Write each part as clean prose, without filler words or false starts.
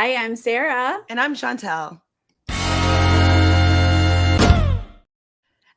Hi, I'm Sarah. And I'm Chantele.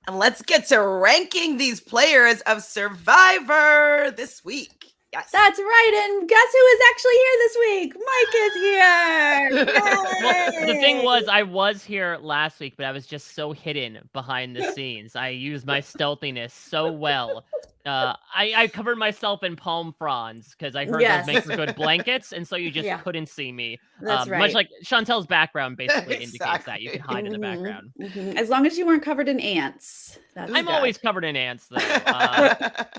And let's get to ranking these players of Survivor this week. Yes. That's right. And guess who is actually here this week? Mike is here. Well, the thing was, I was here last week, but I was just so hidden behind the scenes. I used my stealthiness so well. I covered myself in palm fronds because I heard those make for good blankets, and so you just couldn't see me. That's right. Much like Chantel's background basically indicates that you can hide in the background. As long as you weren't covered in ants. I'm always covered in ants, though.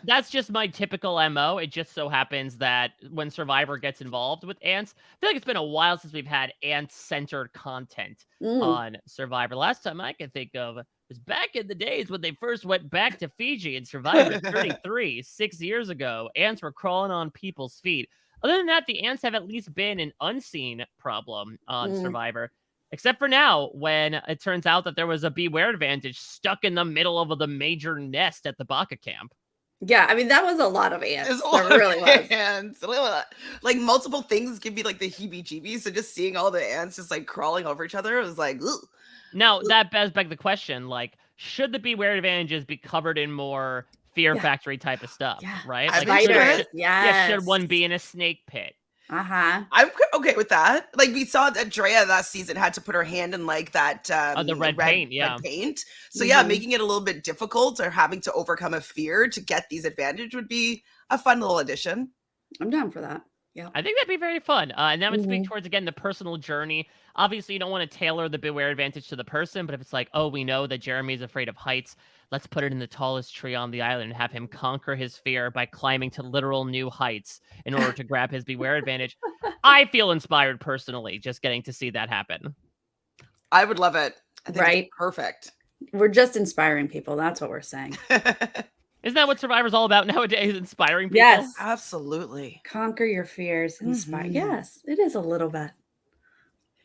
That's just my typical MO. It just so happens that when Survivor gets involved with ants, I feel like it's been a while since we've had ant-centered content on Survivor. Last time I can think of was back in the days when they first went back to Fiji and Survivor 33, 6 years ago. Ants were crawling on people's feet. Other than that, the ants have at least been an unseen problem on Survivor. Except for now, when it turns out that there was a beware advantage stuck in the middle of the major nest at the Baka camp. Yeah, I mean, that was a lot of ants. There really was. Ants. Like, multiple things give me, like, the heebie-jeebies. So just seeing all the ants just, like, crawling over each other, it was like, ugh. Now, that does beg the question, like, should the beware advantages be covered in more Fear Factory type of stuff, right? Like, should one be in a snake pit? I'm okay with that. Like, we saw that Drea last season had to put her hand in, like, that the red paint. Red paint. So yeah, making it a little bit difficult or having to overcome a fear to get these advantage would be a fun little addition. I'm down for that. Yeah, I think that'd be very fun. And that would speak towards, again, the personal journey. Obviously, you don't want to tailor the beware advantage to the person, but if it's like, oh, we know that Jeremy's afraid of heights, let's put it in the tallest tree on the island and have him conquer his fear by climbing to literal new heights in order to grab his beware advantage. I feel inspired personally just getting to see that happen. I would love it. I think it's perfect. We're just inspiring people. That's what we're saying. Isn't that what Survivor's all about nowadays? Inspiring people? Yes. Absolutely. Conquer your fears. Inspire. Yes, it is a little bit.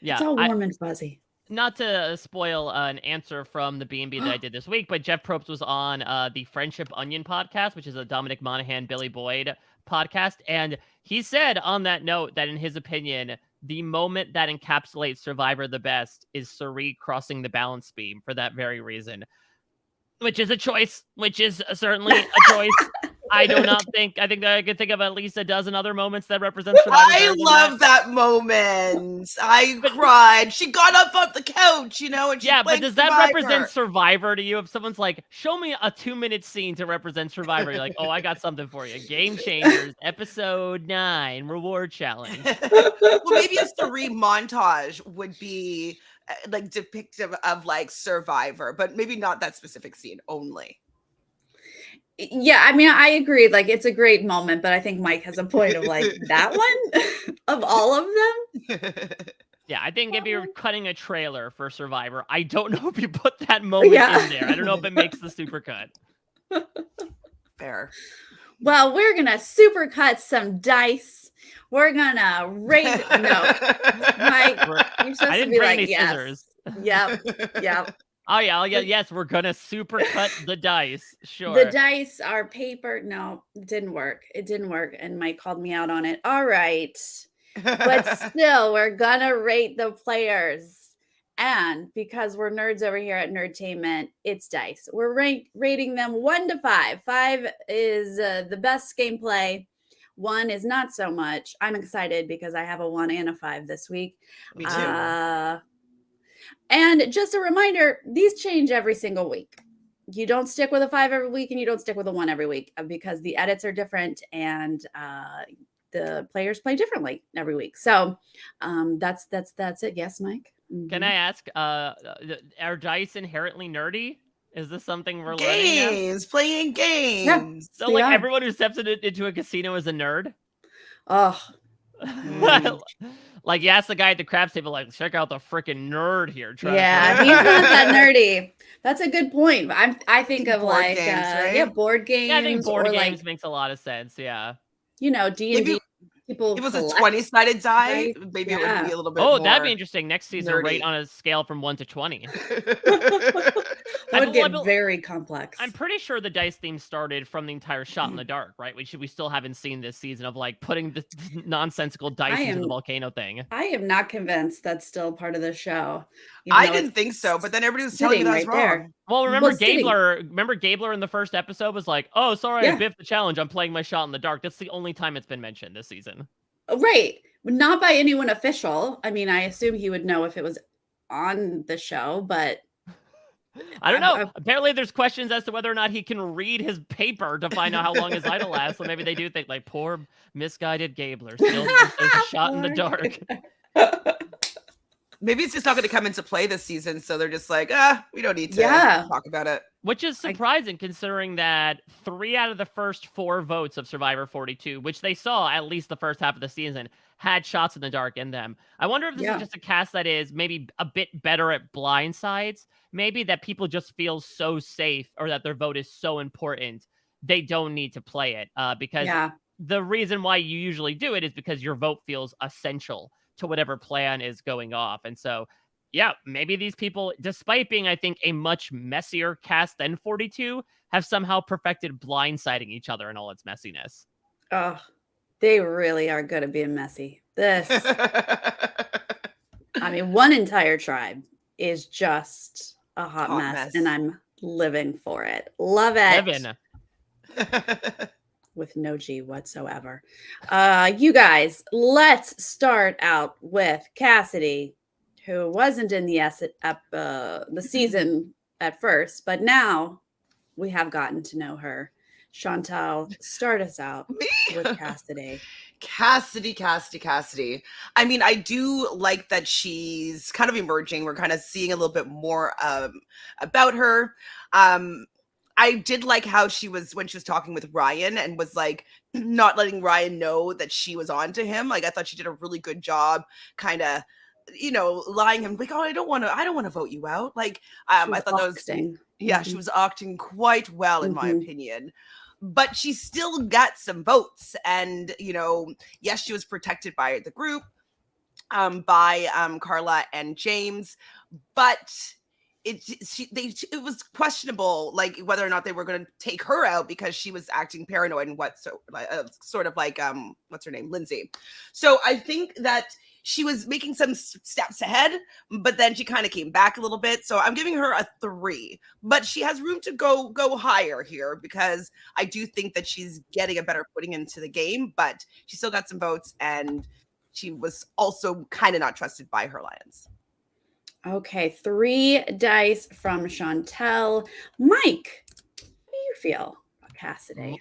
Yeah. It's all warm and fuzzy. Not to spoil an answer from the B&B that I did this week, but Jeff Probst was on the Friendship Onion podcast, which is a Dominic Monaghan, Billy Boyd podcast. And he said on that note that in his opinion, the moment that encapsulates Survivor the best is Suri crossing the balance beam for that very reason. Which is a choice, which is certainly a choice. I think that I could think of at least a dozen other moments that represent Survivor. I love that moment. I cried. She got up off the couch, you know, and she but does that represent Survivor to you? If someone's like, show me a 2-minute scene to represent Survivor, you're like, oh, I got something for you. Game Changers, episode 9, reward challenge. Well, maybe a Suri montage would be like depictive of like Survivor, but maybe not that specific scene only. Yeah, I mean, I agree. Like, it's a great moment, but I think Mike has a point of like that one of all of them. Yeah, I think if you're cutting a trailer for Survivor, I don't know if you put that moment in there. I don't know if it makes the supercut. Fair. Well, we're gonna supercut some dice. We're gonna rate. No, Mike, you're supposed I didn't to be bring like, any scissors. Yep. Oh yeah, yes, we're gonna supercut the dice. Sure. The dice are paper. No, it didn't work. And Mike called me out on it. All right. But still, we're gonna rate the players. And because we're nerds over here at Nerdtainment, it's dice. We're rating them 1 to 5. 5 is the best gameplay. 1 is not so much. I'm excited because I have a 1 and a 5 this week. Me too. And just a reminder, these change every single week. You don't stick with a 5 every week and you don't stick with a 1 every week because the edits are different and the players play differently every week. So that's it. Yes, Mike? Mm-hmm. Can I ask, are dice inherently nerdy? Is this something we're learning now? Playing games. Yeah, so like everyone who steps into a casino is a nerd? Oh. Like, you ask the guy at the craps table, like, check out the freaking nerd here. He's not that nerdy. That's a good point. I think of board like games, right? board games. Yeah, I think board games makes a lot of sense. Yeah, you know, D&D People It was a collect 20-sided die. dice. Maybe it would be Yeah. a little bit Oh, that'd be more interesting. Next season, rate nerdy. on a scale from 1 to 20. That I would bel I get bel very I'm complex. pretty sure the dice theme started from the entire Shot in the Dark, right? Which we still haven't seen this season of, like, putting the nonsensical I dice into the am volcano thing. I am not convinced that's still part of the show, even I though it's didn't think so, but then everybody was telling me sitting that was right there. wrong. Well, Well, sitting Remember Gabler in the first episode was like, "Oh, sorry, I yeah, biffed the challenge. I'm playing my Shot in the Dark." That's the only time it's been mentioned this season. right. Not by anyone official. I mean, I assume he would know if it was on the show, but I don't know. I Apparently, there's questions as to whether or not he can read his paper to find out how long his idol lasts. So maybe they do think, like, poor misguided Gabler still thinks there's a shot in the dark. Maybe it's just not going to come into play this season, so they're just like, we don't need to Yeah. talk about it. Which is surprising considering that 3 out of the first 4 votes of Survivor 42, which they saw at least the first half of the season, had shots in the dark in them. I wonder if this is just a cast that is maybe a bit better at blindsides. Maybe that people just feel so safe or that their vote is so important, they don't need to play it. Because Yeah. the reason why you usually do it is because your vote feels essential to whatever plan is going off. And so yeah, maybe these people, despite being, I think, a much messier cast than 42, have somehow perfected blindsiding each other in all its messiness. Oh, they really are good at being messy. This, I mean, one entire tribe is just a hot Hot mess, mess. and I'm living for it. Love it. Living. With no G whatsoever. You guys, let's start out with Cassidy, who wasn't in the season at first, but now we have gotten to know her. Chantele, start us out with Cassidy. Cassidy. I mean, I do like that she's kind of emerging. We're kind of seeing a little bit more about her. I did like how she was when she was talking with Ryan and was like not letting Ryan know that she was on to him. Like I thought she did a really good job, kind of, lying him like, oh, I don't want to vote you out. Like I thought that was she was acting quite well in my opinion. But she still got some votes, and yes, she was protected by the group, by Carla and James, but it was questionable, like whether or not they were going to take her out because she was acting paranoid and sort of like what's her name, Lindsay. So I think that she was making some steps ahead, but then she kind of came back a little bit. So I'm giving her a 3, but she has room to go higher here because I do think that she's getting a better footing into the game, but she still got some votes and she was also kind of not trusted by her alliance. Okay, 3 dice from Chantele. Mike, how do you feel about Cassidy?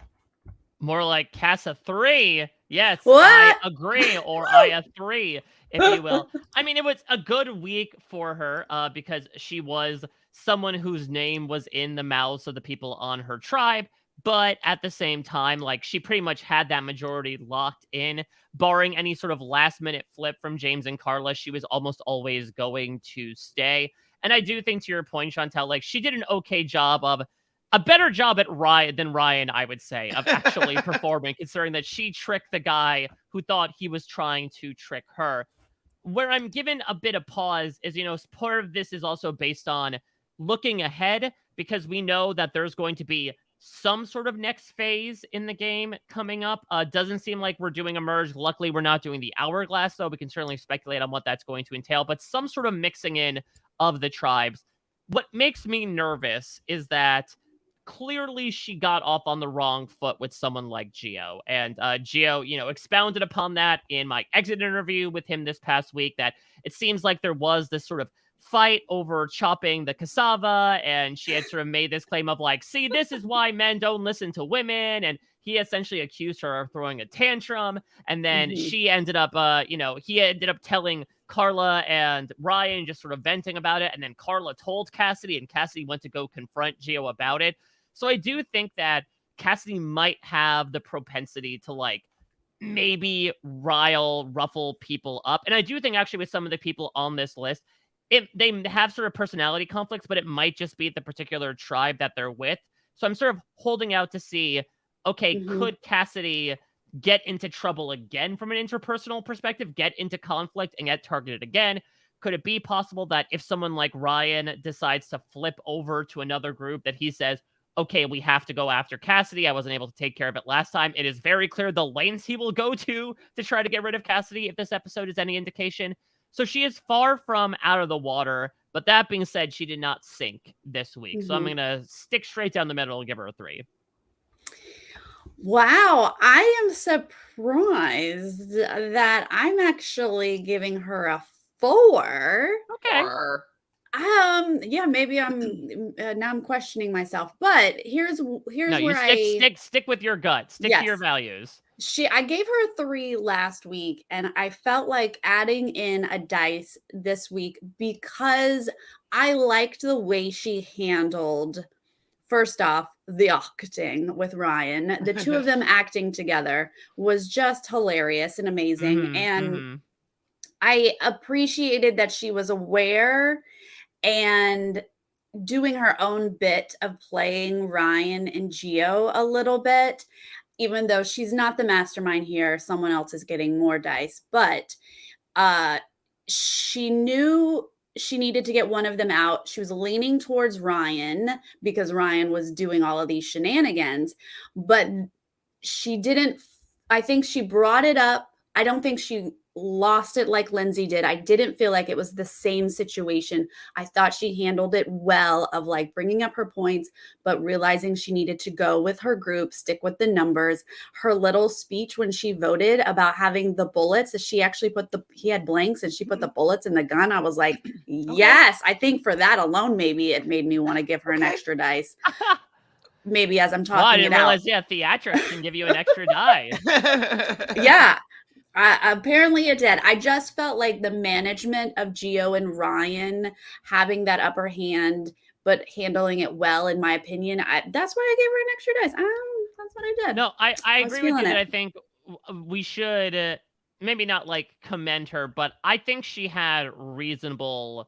More like Cassa 3. Yes, What? I agree, or I a 3, if you will. I mean, it was a good week for her because she was someone whose name was in the mouths of the people on her tribe. But at the same time, like, she pretty much had that majority locked in, barring any sort of last minute flip from James and Carla. She was almost always going to stay. And I do think, to your point, Chantele, like, she did an okay job of a better job at than Ryan, I would say, of actually performing, considering that she tricked the guy who thought he was trying to trick her. Where I'm given a bit of pause is, part of this is also based on looking ahead, because we know that there's going to be some sort of next phase in the game coming up. Doesn't seem like we're doing a merge. Luckily, we're not doing the hourglass, though. We can certainly speculate on what that's going to entail, but some sort of mixing in of the tribes. What makes me nervous is that clearly she got off on the wrong foot with someone like Gio. And Gio, expounded upon that in my exit interview with him this past week, that it seems like there was this sort of fight over chopping the cassava, and she had sort of made this claim of like, see, this is why men don't listen to women, and he essentially accused her of throwing a tantrum, and then she ended up he ended up telling Carla and Ryan, just sort of venting about it, and then Carla told Cassidy, and Cassidy went to go confront Gio about it. So I do think that Cassidy might have the propensity to like maybe ruffle people up, and I do think actually with some of the people on this list, they have sort of personality conflicts, but it might just be the particular tribe that they're with. So I'm sort of holding out to see, okay, could Cassidy get into trouble again from an interpersonal perspective, get into conflict and get targeted again? Could it be possible that if someone like Ryan decides to flip over to another group, that he says, okay, we have to go after Cassidy. I wasn't able to take care of it last time. It is very clear the lengths he will go to try to get rid of Cassidy if this episode is any indication. So she is far from out of the water. But that being said, she did not sink this week. So I'm going to stick straight down the middle and give her a 3. Wow, I am surprised that I'm actually giving her a 4. Okay. Yeah, maybe I'm now I'm questioning myself, but here's No, where you stick with your gut. Stick to your Yes. values. I gave her a 3 last week, and I felt like adding in a dice this week because I liked the way she handled, first off, the acting with Ryan. The two of them acting together was just hilarious and amazing. And I appreciated that she was aware and doing her own bit of playing Ryan and Gio a little bit, even though she's not the mastermind here. Someone else is getting more dice, but she knew she needed to get one of them out. She was leaning towards Ryan because Ryan was doing all of these shenanigans, but she didn't. I think she brought it up. I don't think she lost it like Lindsay did. I didn't feel like it was the same situation. I thought she handled it well, of like bringing up her points, but realizing she needed to go with her group, stick with the numbers. Her little speech when she voted about having the bullets, she actually he had blanks and she put the bullets in the gun. I was like, yes, I think for that alone, maybe it made me want to give her an extra dice. Maybe as I'm talking I didn't realize, theatrics can give you an extra die. Yeah. Apparently it did. I just felt like the management of Gio and Ryan having that upper hand, but handling it well, in my opinion. That's why I gave her an extra dice. That's what I did. No, I agree with you that I it. think we should maybe not like commend her, but I think she had reasonable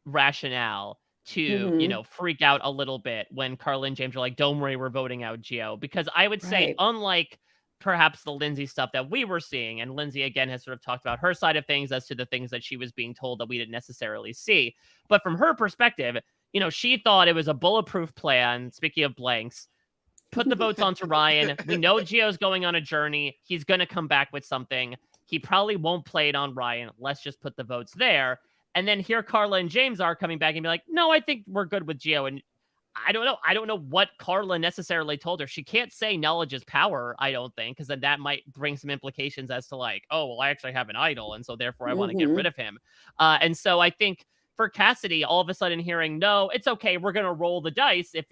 rationale to, freak out a little bit when Carla and James are like, don't worry, we're voting out Gio. Because I would say, unlike perhaps the Lindsay stuff that we were seeing, and Lindsay again has sort of talked about her side of things as to the things that she was being told that we didn't necessarily see. But from her perspective, she thought it was a bulletproof plan. Speaking of blanks, put the votes onto Ryan. We know Gio's going on a journey. He's going to come back with something. He probably won't play it on Ryan. Let's just put the votes there. And then here Carla and James are coming back and be like, no, I think we're good with Gio. And I don't know. I don't know what Carla necessarily told her. She can't say knowledge is power, I don't think, because then that might bring some implications as to like, oh, well, I actually have an idol, and so therefore I want to get rid of him. And so I think for Cassidy, all of a sudden hearing, no, it's okay, we're going to roll the dice, if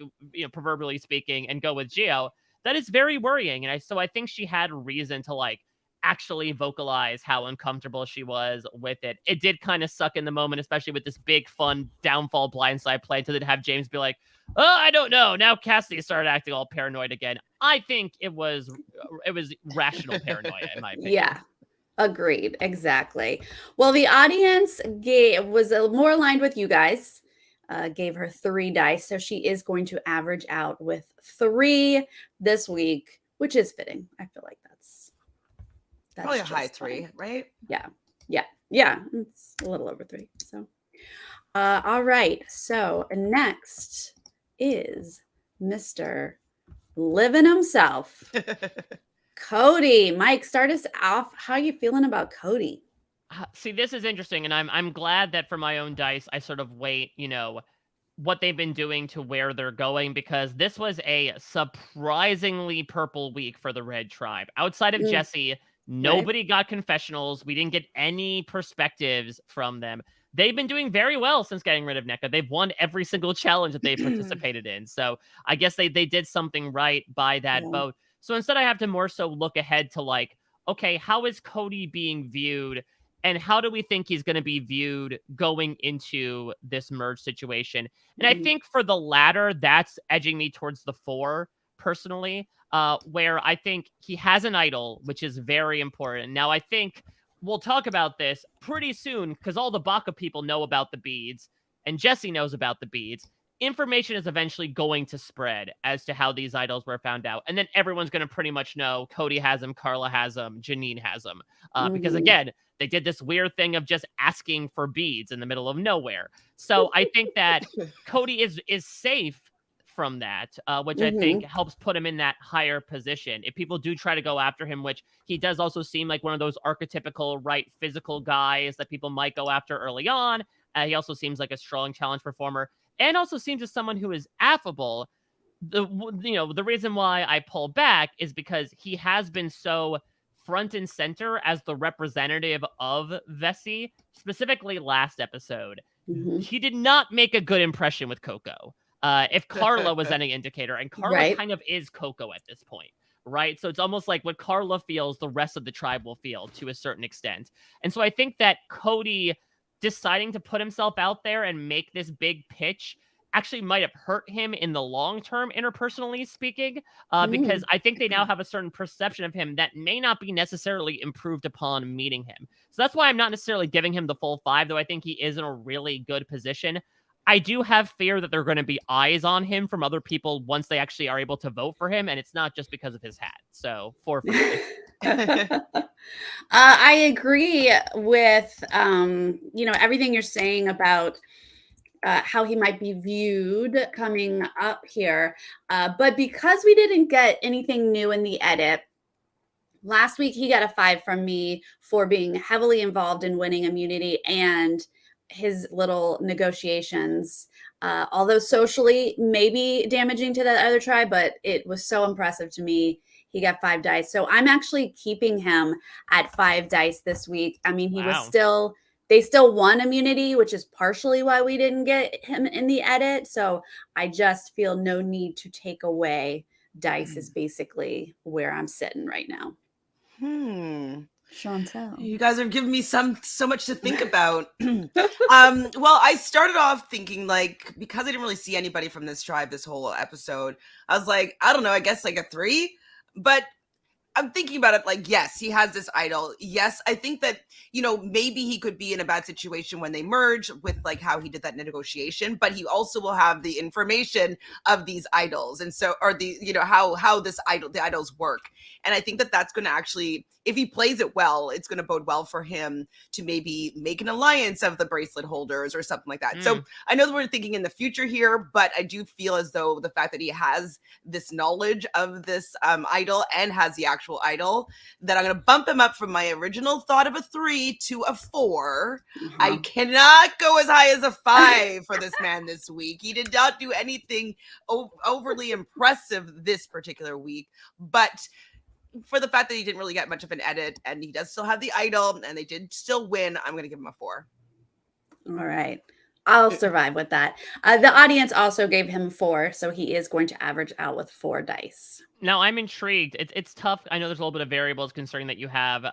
proverbially speaking, and go with Gio, that is very worrying. And so I think she had reason to like actually vocalize how uncomfortable she was with it. It did kind of suck in the moment, especially with this big, fun downfall blindside play, to then have James be like, oh, I don't know. Now Cassidy started acting all paranoid again. I think it was rational paranoia, in my opinion. Yeah. Agreed. Exactly. Well, the audience was more aligned with you guys. Gave her 3 dice. So she is going to average out with 3 this week, which is fitting. I feel like that's probably a high 3, right? Yeah. It's a little over 3. So, all right. So next is Mr. Living himself. Cody. Mike, start us off. How are you feeling about Cody? See, this is interesting, and I'm glad that for my own dice, I sort of wait, what they've been doing to where they're going, because this was a surprisingly purple week for the Red Tribe. Outside of Jesse, nobody got confessionals. We didn't get any perspectives from them. They've been doing very well since getting rid of NECA. They've won every single challenge that they participated in. So I guess they did something right by that vote. So instead, I have to more so look ahead to like, okay, how is Cody being viewed? And how do we think he's going to be viewed going into this merge situation? And I think for the latter, that's edging me towards the 4, personally, where I think he has an idol, which is very important. Now, I think we'll talk about this pretty soon, because all the Baka people know about the beads, and Jesse knows about the beads. information is eventually going to spread as to how these idols were found out. And then everyone's going to pretty much know Cody has them, Carla has them, Janine has them. Because Mhm. again, they did this weird thing of just asking for beads in the middle of nowhere. So I think that Cody is safe from that, which I think Mhm. helps put him in that higher position. If people do try to go after him, which he does also seem like one of those archetypical, right, physical guys that people might go after early on. He also seems like a strong challenge performer and also seems as someone who is affable. The reason why I pull back is because he has been so front and center as the representative of Vessi, specifically last episode. Mhm. He did not make a good impression with Coco. If Carla was any indicator, and Carla Right. kind of is Coco at this point, right? So it's almost like what Carla feels, the rest of the tribe will feel to a certain extent. And so I think that Cody deciding to put himself out there and make this big pitch actually might have hurt him in the long term, interpersonally speaking, because Mm. I think they now have a certain perception of him that may not be necessarily improved upon meeting him. So that's why I'm not necessarily giving him the full 5, though I think he is in a really good position. I do have fear that there are going to be eyes on him from other people once they actually are able to vote for him, and it's not just because of his hat. So 4 for me. I agree with everything you're saying about how he might be viewed coming up here. But because we didn't get anything new in the edit, last week he got a 5 from me for being heavily involved in winning immunity and his little negotiations. Although socially maybe damaging to the other tribe, but it was so impressive to me. He got 5 dice. So I'm actually keeping him at 5 dice this week. I mean, Wow. they still won immunity, which is partially why we didn't get him in the edit. So I just feel no need to take away dice is basically where I'm sitting right now. Hmm. Chantele. You guys are giving me so much to think about. Well, I started off thinking like, because I didn't really see anybody from this tribe this whole episode, I was like, I don't know, I guess like a 3. But I'm thinking about it like, yes, he has this idol. Yes, I think that, maybe he could be in a bad situation when they merge with like how he did that negotiation, but he also will have the information of these idols. And so, or the, how the idols work. And I think that that's going to actually, if he plays it well, it's going to bode well for him to maybe make an alliance of the bracelet holders or something like that. So I know that we're thinking in the future here, but I do feel as though the fact that he has this knowledge of this idol and has the actual idol, that I'm going to bump him up from my original thought of a 3 to a 4. I cannot go as high as a 5 for this man this week. He did not do anything overly impressive this particular week, but for the fact that he didn't really get much of an edit and he does still have the idol and they did still win, I'm going to give him a 4. All right. I'll survive with that. The audience also gave him 4, so he is going to average out with 4 dice. Now I'm intrigued. It's tough. I know there's a little bit of variables concerning that you have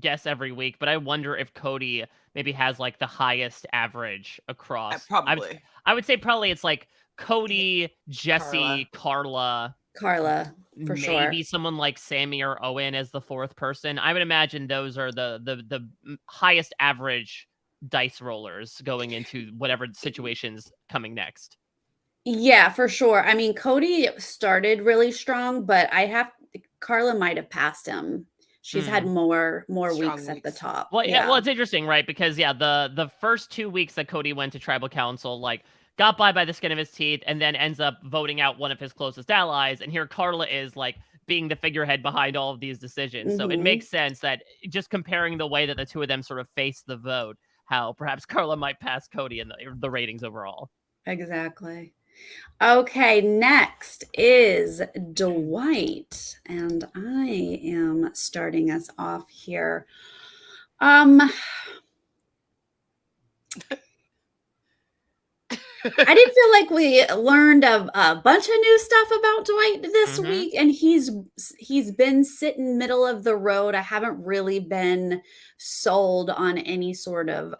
guests every week, but I wonder if Cody maybe has like the highest average across. Probably. I would say probably it's like Cody, Jesse, Carla, Carla, for sure. maybe someone like Sammy or Owen as the 4th person. I would imagine those are the highest average dice rollers going into whatever situations coming next. Yeah, for sure. I mean, Cody started really strong, but Carla might have passed him. She's had more Strong weeks at the weeks. top. Well, Yeah. well, it's interesting, right? Because the first 2 weeks that Cody went to tribal council, like got by the skin of his teeth, and then ends up voting out one of his closest allies. And here Carla is like being the figurehead behind all of these decisions. So it makes sense that just comparing the way that the two of them sort of face the vote, how perhaps Carla might pass Cody in the ratings overall. Exactly. Okay, next is Dwight, and I am starting us off here. I didn't feel like we learned a bunch of new stuff about Dwight this week, and he's been sitting middle of the road. I haven't really been sold on any sort of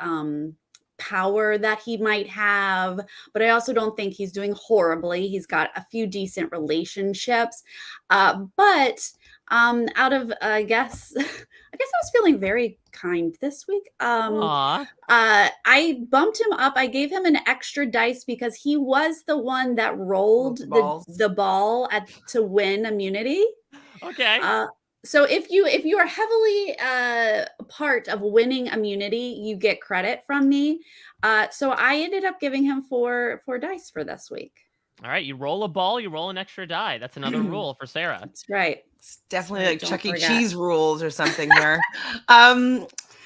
power that he might have, but I also don't think he's doing horribly. He's got a few decent relationships, but Out of I guess I was feeling very kind this week. Aw. I bumped him up. I gave him an extra dice because he was the one that rolled Balls. the ball to win immunity. Okay. So if you are heavily part of winning immunity, you get credit from me. So I ended up giving him four dice for this week. All right, you roll a ball, you roll an extra die. That's another rule for Sarah. That's right. It's definitely right, like don't Chuck E. forget. Cheese rules or something here. I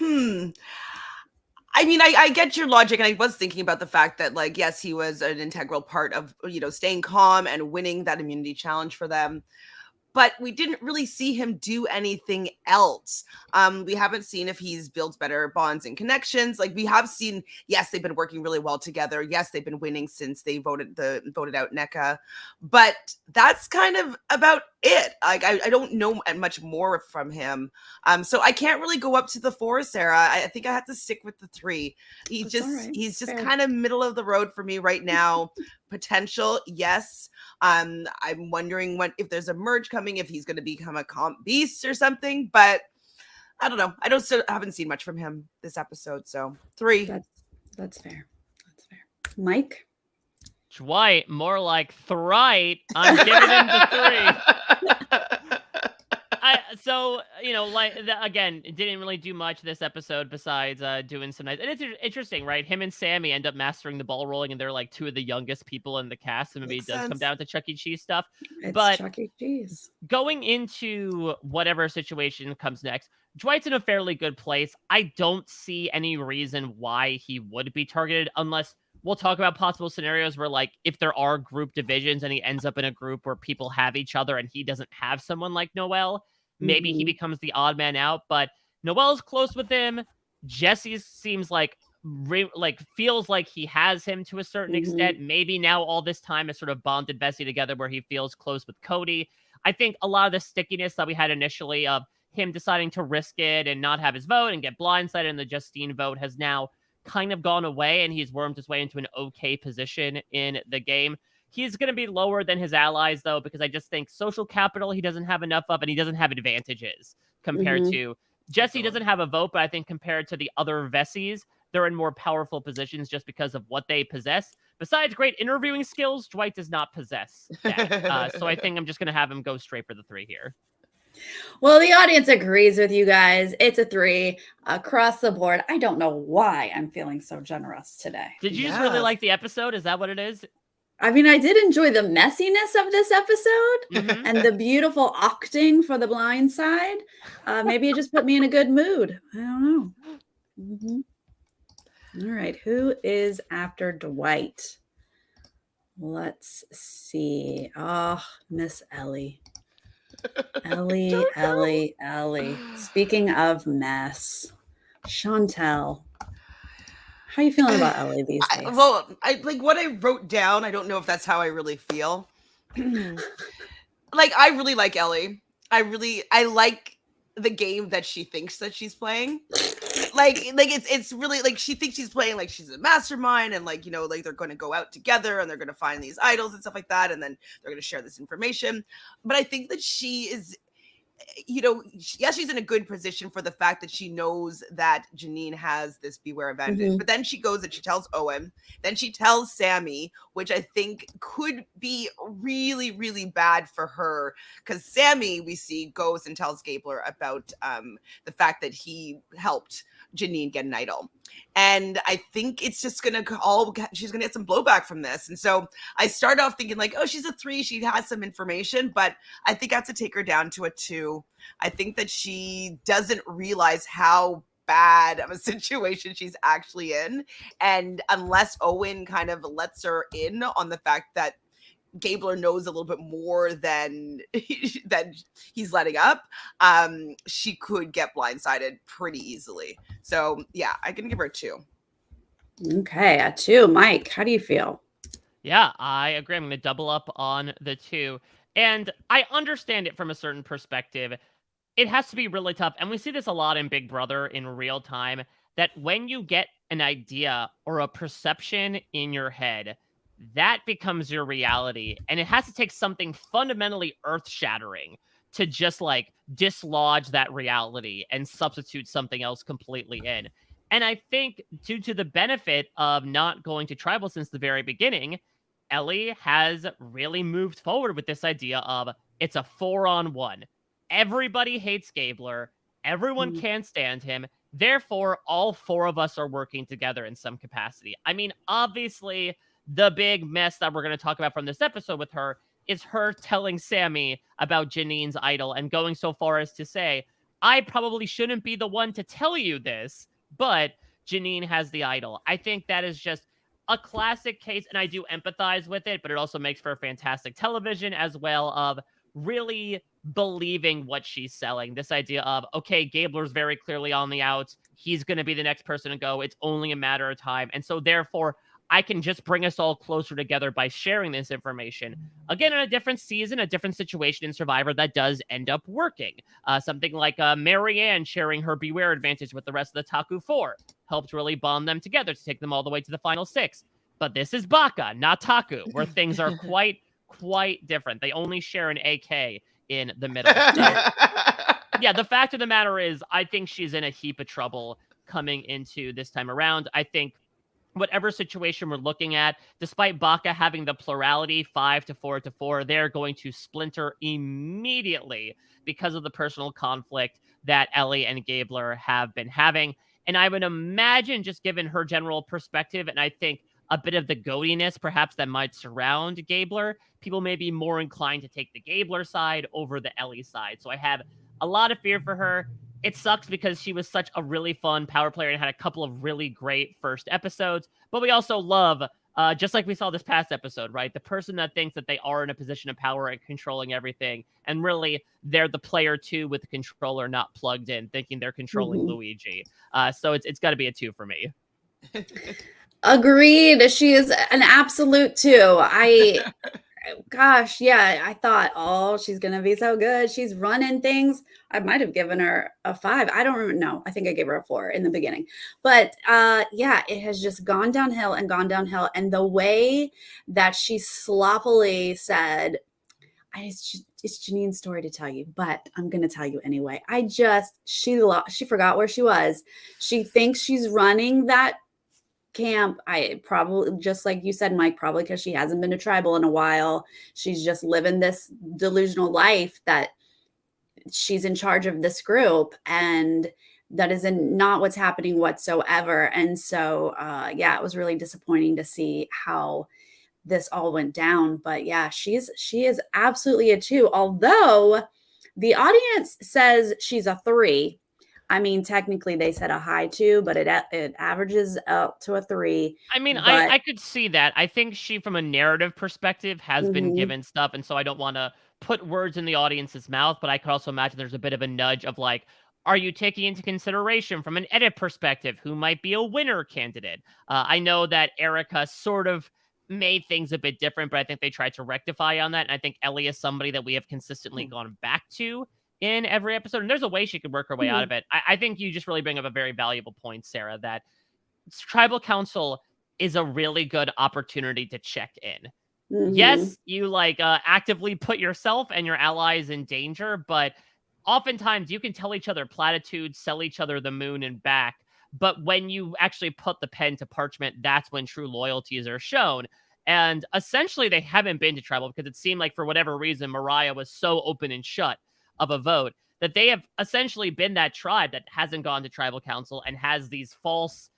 mean, I get your logic, and I was thinking about the fact that, like, yes, he was an integral part of, staying calm and winning that immunity challenge for them. But we didn't really see him do anything else. We haven't seen if he's built better bonds and connections. Like, we have seen, yes, they've been working really well together. Yes, they've been winning since they voted out NECA. But that's kind of about it. Like, I don't know much more from him. So I can't really go up to the 4, Sarah. I think I have to stick with the 3. He's just kind of middle of the road for me right now. Potential, yes. I'm wondering if there's a merge coming, if he's going to become a comp beast or something, but I don't know. Haven't seen much from him this episode, so 3. That's fair. That's fair. Mike? Dwight, more like Thright. I'm giving him the 3. So, again, it didn't really do much this episode besides doing some nice. And it's interesting, right? Him and Sammy end up mastering the ball rolling, and they're like 2 of the youngest people in the cast. So maybe it does come down to Chuck E. Cheese stuff. But Chuck E. Cheese. Going into whatever situation comes next, Dwight's in a fairly good place. I don't see any reason why he would be targeted unless we'll talk about possible scenarios where, like, if there are group divisions and he ends up in a group where people have each other and he doesn't have someone like Noelle, maybe he becomes the odd man out. But Noelle's close with him. Jesse seems like feels like he has him to a certain extent. Maybe now all this time has sort of bonded Bessie together where he feels close with Cody. I think a lot of the stickiness that we had initially of him deciding to risk it and not have his vote and get blindsided in the Justine vote has now kind of gone away, and he's wormed his way into an okay position in the game. He's going to be lower than his allies, though, because I just think social capital he doesn't have enough of, and he doesn't have advantages compared to Jesse. Doesn't have a vote, but I think compared to the other Vessies, they're in more powerful positions just because of what they possess. Besides great interviewing skills, Dwight does not possess that. So I think I'm just going to have him go straight for the 3 here. Well, the audience agrees with you guys. It's a 3 across the board. I don't know why I'm feeling so generous today. Did you just really like the episode? Is that what it is? I mean, I did enjoy the messiness of this episode and the beautiful acting for the blind side. Maybe it just put me in a good mood. I don't know. All right. Who is after Dwight? Let's see. Oh, Miss Ellie. Ellie. Speaking of mess, Chantele. How are you feeling about Ellie these days? Well, I like what I wrote down. I don't know if that's how I really feel. Like, I really like Ellie. I like the game that she thinks that she's playing. Like it's really like she thinks she's playing like she's a mastermind, and like they're going to go out together and they're going to find these idols and stuff like that, and then they're going to share this information. But I think that she is, yes, she's in a good position for the fact that she knows that Janine has this beware of vengeance. But then she goes and she tells Owen, then she tells Sammy, which I think could be really, really bad for her, because Sammy, we see, goes and tells Gabler about the fact that he helped Janine get an idol. And I think it's just she's gonna get some blowback from this. And so I start off thinking like, oh, she's a 3, she has some information, but I think I have to take her down to a 2. I think that she doesn't realize how bad of a situation she's actually in. And unless Owen kind of lets her in on the fact that Gabler knows a little bit more than he's letting up, she could get blindsided pretty easily. So yeah, I can give her a 2. Okay, a 2. Mike, how do you feel? Yeah, I agree. I'm going to double up on the 2. And I understand it from a certain perspective. It has to be really tough. And we see this a lot in Big Brother in real time, that when you get an idea or a perception in your head, that becomes your reality. And it has to take something fundamentally earth-shattering to just like dislodge that reality and substitute something else completely in. And I think due to the benefit of not going to tribal since the very beginning, Ellie has really moved forward with this idea of it's a 4-on-1. Everybody hates Gabler. Everyone Mhm. can't stand him. Therefore, all four of us are working together in some capacity. I mean, obviously, the big mess that we're going to talk about from this episode with her is her telling Sammy about Janine's idol and going so far as to say, I probably shouldn't be the one to tell you this, but Janine has the idol. I think that is just a classic case, and I do empathize with it, but it also makes for fantastic television as well of really believing what she's selling. This idea of, okay, Gabler's very clearly on the outs. He's going to be the next person to go. It's only a matter of time. And so therefore, I can just bring us all closer together by sharing this information. Again, in a different season, a different situation in Survivor, that does end up working. Something like Marianne sharing her Beware advantage with the rest of the Taku 4 helped really bond them together to take them all the way to the final 6. But this is Baka, not Taku, where things are quite different. They only share an AK in the middle. So, yeah, the fact of the matter is, I think she's in a heap of trouble coming into this time around. I think whatever situation we're looking at, despite Baka having the plurality 5-4-4, they're going to splinter immediately because of the personal conflict that Ellie and Gabler have been having. And I would imagine, just given her general perspective, and I think a bit of the goatiness perhaps that might surround Gabler, people may be more inclined to take the Gabler side over the Ellie side. So I have a lot of fear for her. It sucks because she was such a really fun power player and had a couple of really great first episodes. But we also love, just like we saw this past episode, right? The person that thinks that they are in a position of power and controlling everything. And really, they're the player too with the controller not plugged in, thinking they're controlling Mhm. Luigi. So it's got to be a 2 for me. Agreed. She is an absolute 2. Gosh, yeah, I thought, oh, she's gonna be so good. She's running things. I might have given her a 5. I don't remember. No, I think I gave her a 4 in the beginning. But yeah, it has just gone downhill and gone downhill. And the way that she sloppily said, it's Janine's story to tell you, but I'm gonna tell you anyway. She forgot where she was. She thinks she's running that camp. I probably, just like you said, Mike, probably because she hasn't been to tribal in a while. She's just living this delusional life that she's in charge of this group, and that is not what's happening whatsoever. And so yeah, it was really disappointing to see how this all went down. But yeah, she is absolutely a 2, although the audience says she's a 3. I mean, technically they said a high 2, but it averages out to a 3. I mean, But I could see that. I think she, from a narrative perspective, has been mhm, given stuff, and so I don't want to put words in the audience's mouth, but I could also imagine there's a bit of a nudge of like, are you taking into consideration from an edit perspective who might be a winner candidate? I know that Erica sort of made things a bit different, but I think they tried to rectify on that. And I think Ellie is somebody that we have consistently gone back to in every episode, and there's a way she could work her way out mhm, of it. I think you just really bring up a very valuable point, Sarah, that tribal council is a really good opportunity to check in. mhm. Yes, you like actively put yourself and your allies in danger, but oftentimes you can tell each other platitudes, sell each other the moon and back. But when you actually put the pen to parchment, that's when true loyalties are shown. And essentially, they haven't been to tribal because it seemed like, for whatever reason, Mariah was so open and shut of a vote that they have essentially been that tribe that hasn't gone to tribal council and has these false,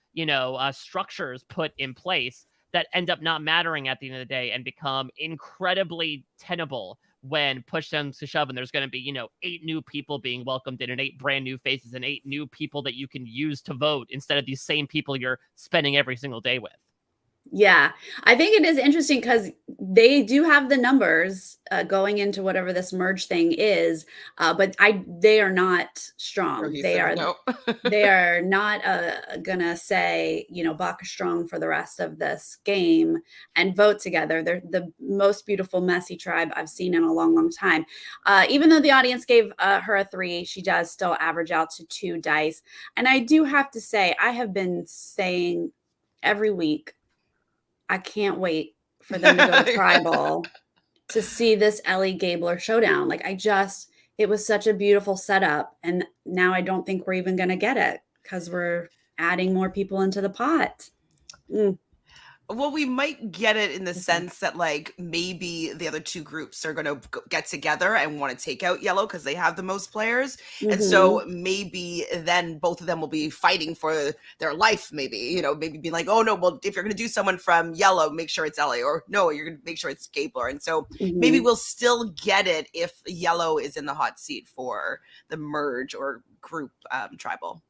structures put in place that end up not mattering at the end of the day and become incredibly tenable when push comes to shove, and there's going to be 8 new people being welcomed in and 8 brand new faces and 8 new people that you can use to vote instead of these same people you're spending every single day with. Yeah, I think it is interesting because they do have the numbers going into whatever this merge thing is, but they are not strong. They Cohesive, are no. they are not gonna say, Baka strong for the rest of this game and vote together. They're the most beautiful, messy tribe I've seen in a long, long time. Even though the audience gave her a 3, she does still average out to 2 dice. And I do have to say, I have been saying every week, I can't wait for them to go to tribal to see this Ellie Gabler showdown. Like, I just it was such a beautiful setup, and now I don't think we're even gonna get it because we're adding more people into the pot. Mm, Well, we might get it in the okay. sense that, like, maybe the other two groups are going to get together and want to take out yellow because they have the most players. And so Mhm, maybe then both of them will be fighting for their life, maybe, maybe being like, oh no, well, if you're going to do someone from yellow, make sure it's Ellie, or no, you're going to make sure it's Gabler. And so maybe mhm, we'll still get it if yellow is in the hot seat for the merge or group tribal.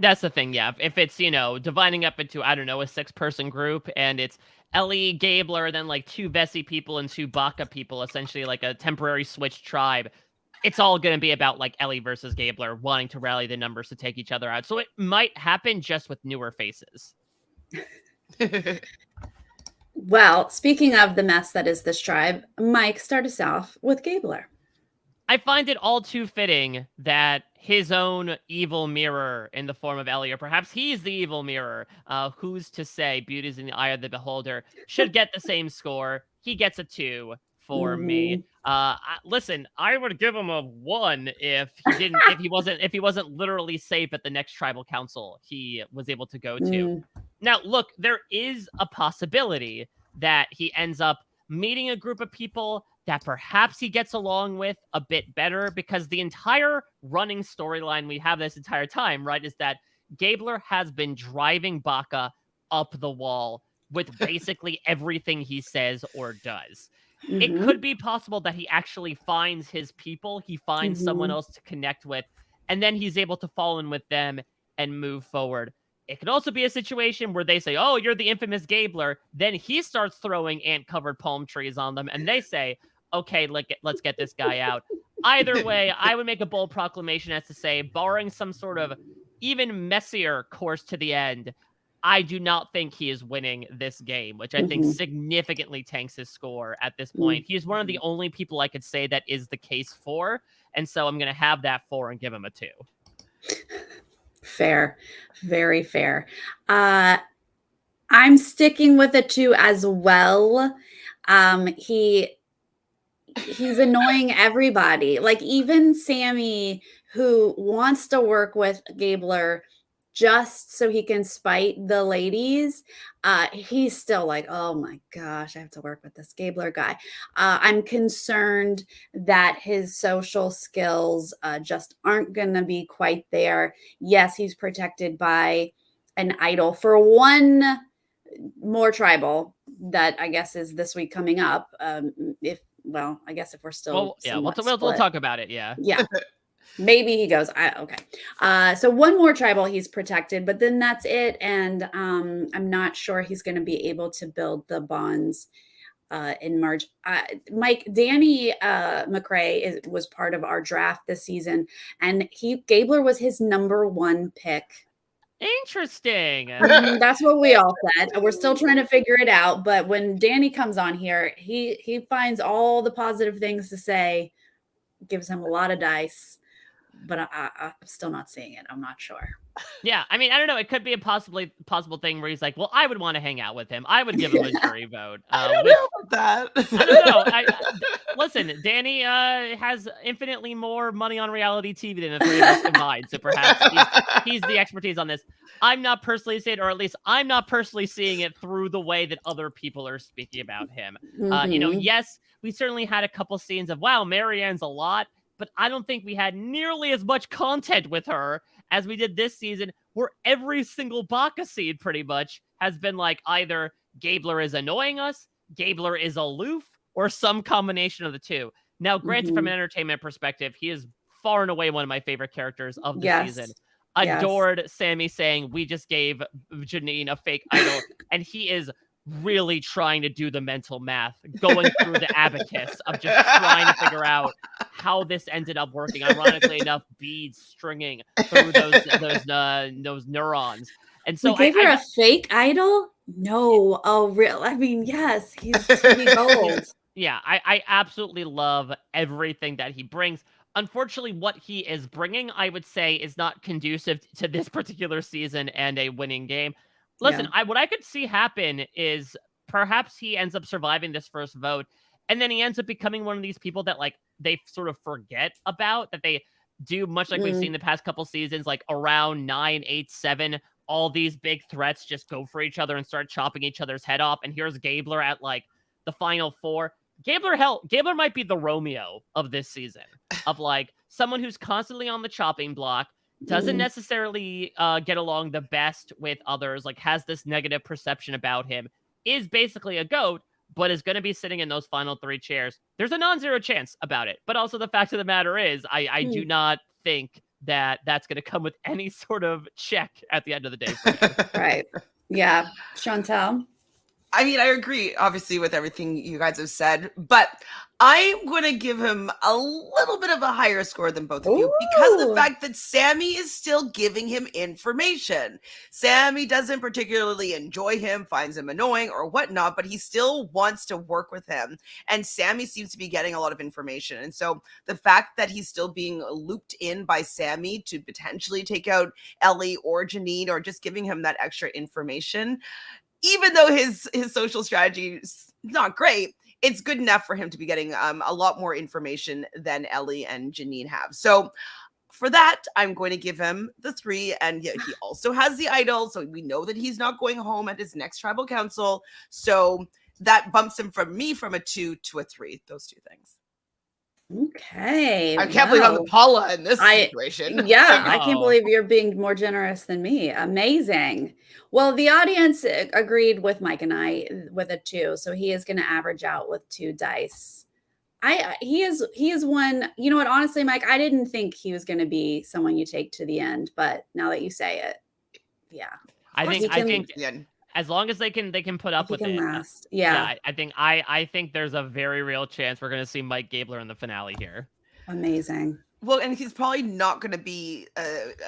That's the thing, yeah. If it's, dividing up into, I don't know, a 6-person group and it's Ellie, Gabler, then like 2 Vessi people and 2 Baka people, essentially like a temporary switch tribe, it's all going to be about like Ellie versus Gabler wanting to rally the numbers to take each other out. So it might happen just with newer faces. Well, speaking of the mess that is this tribe, Mike, start us off with Gabler. I find it all too fitting that his own evil mirror in the form of Ellie, or perhaps he's the evil mirror, who's to say, beauty's in the eye of the beholder, should get the same score. He gets a 2 for me. Mhm. Listen, I would give him a 1 if he wasn't literally safe at the next tribal council he was able to go to. Mm, Now, look, there is a possibility that he ends up meeting a group of people that perhaps he gets along with a bit better, because the entire running storyline we have this entire time, right, is that Gabler has been driving Baka up the wall with basically everything he says or does. It mhm, could be possible that he actually finds his people, he finds someone mhm, else to connect with, and then he's able to fall in with them and move forward. It could also be a situation where they say, oh, you're the infamous Gabler. Then he starts throwing ant-covered palm trees on them, and they say, okay, let's get this guy out. Either way, I would make a bold proclamation as to say, barring some sort of even messier course to the end, I do not think he is winning this game, which I think mhm, significantly tanks his score at this point. mhm. He's one of the only people I could say that is the case for, and so I'm going to have that 4 and give him a 2. Fair, very fair. Uh, I'm sticking with a 2 as well. He's annoying everybody. Like even Sammy, who wants to work with Gabler just so he can spite the ladies, he's still like, oh my gosh, I have to work with this Gabler guy. I'm concerned that his social skills just aren't going to be quite there. Yes, he's protected by an idol for one more tribal that I guess is this week coming up. If well, I guess if we're still Well, yeah, somewhat we'll split, talk about it. Yeah. yeah, maybe he goes. Okay, so one more tribal he's protected, but then that's it, and I'm not sure he's going to be able to build the bonds in March. Mike, Danny McRae was part of our draft this season, and Gabler was his number 1 pick. Interesting. That's what we all said. We're still trying to figure it out, but when Danny comes on here, he finds all the positive things to say, gives him a lot of dice, but I'm still not seeing it. I'm not sure. Yeah, I mean, I don't know. It could be a possible thing where he's like, "Well, I would want to hang out with him. I would give him a jury vote." I don't Which know about I don't know. that. Listen, Danny has infinitely more money on reality TV than the 3 of us combined, so perhaps he's the expertise on this. I'm not personally seeing it, or at least I'm not personally seeing it through the way that other people are speaking about him. Mhm. Yes, we certainly had a couple scenes of, wow, Marianne's a lot, but I don't think we had nearly as much content with her as we did this season, where every single Baka scene pretty much has been like either Gabler is annoying us, Gabler is aloof, or some combination of the two. Now, granted, from an Mhm. entertainment perspective, he is far and away one of my favorite characters of the season. Yes. Yes. Adored Sammy saying, we just gave Janine a fake idol, and he is really trying to do the mental math, going through the abacus of just trying to figure out how this ended up working. Ironically enough, beads stringing through those neurons. And We so gave her a fake idol? No. Oh, real. I mean, yes, he's TV gold. yeah, I absolutely love everything that he brings. Unfortunately, what he is bringing, I would say, is not conducive to this particular season and a winning game. Listen, Yeah. what I could see happen is perhaps he ends up surviving this first vote, and then he ends up becoming one of these people that like they sort of forget about, that they do, much like we've Mm. seen the past couple seasons, like around 9, 8, 7, all these big threats just go for each other and start chopping each other's head off. And here's Gabler at like the final 4. Gabler might be the Romeo of this season, of like someone who's constantly on the chopping block, doesn't Mm. necessarily get along the best with others, like has this negative perception about him, is basically a goat, but is going to be sitting in those final 3 chairs. There's a non-zero chance about it. But also the fact of the matter is, I do Mm. not think that that's going to come with any sort of check at the end of the day for me. Right. Yeah. Chantele? I mean, I agree, obviously, with everything you guys have said, but I'm going to give him a little bit of a higher score than both of you because of the Ooh. fact that Sammy is still giving him information. Sammy doesn't particularly enjoy him, finds him annoying or whatnot, but he still wants to work with him. And Sammy seems to be getting a lot of information. And so the fact that he's still being looped in by Sammy to potentially take out Ellie or Janine, or just giving him that extra information, even though his social strategy is not great, it's good enough for him to be getting a lot more information than Ellie and Janine have. So for that, I'm going to give him the 3. And he also has the idol, so we know that he's not going home at his next tribal council. So that bumps him from a 2 to a 3. Those 2 things. Okay. I can't believe I'm the Wow. Paula in this situation. Yeah, I I can't know. believe you're being more generous than me. Amazing. Well, the audience agreed with Mike and I with a 2, so he is going to average out with 2 dice. He is one. You know what? Honestly, Mike, I didn't think he was going to be someone you take to the end, but now that you say it, yeah, I course think he I can. think Yeah. as long as they can put up He with can it. last. Yeah, Yeah, I think there's a very real chance we're going to see Mike Gabler in the finale here. amazing. Well, and he's probably not going to be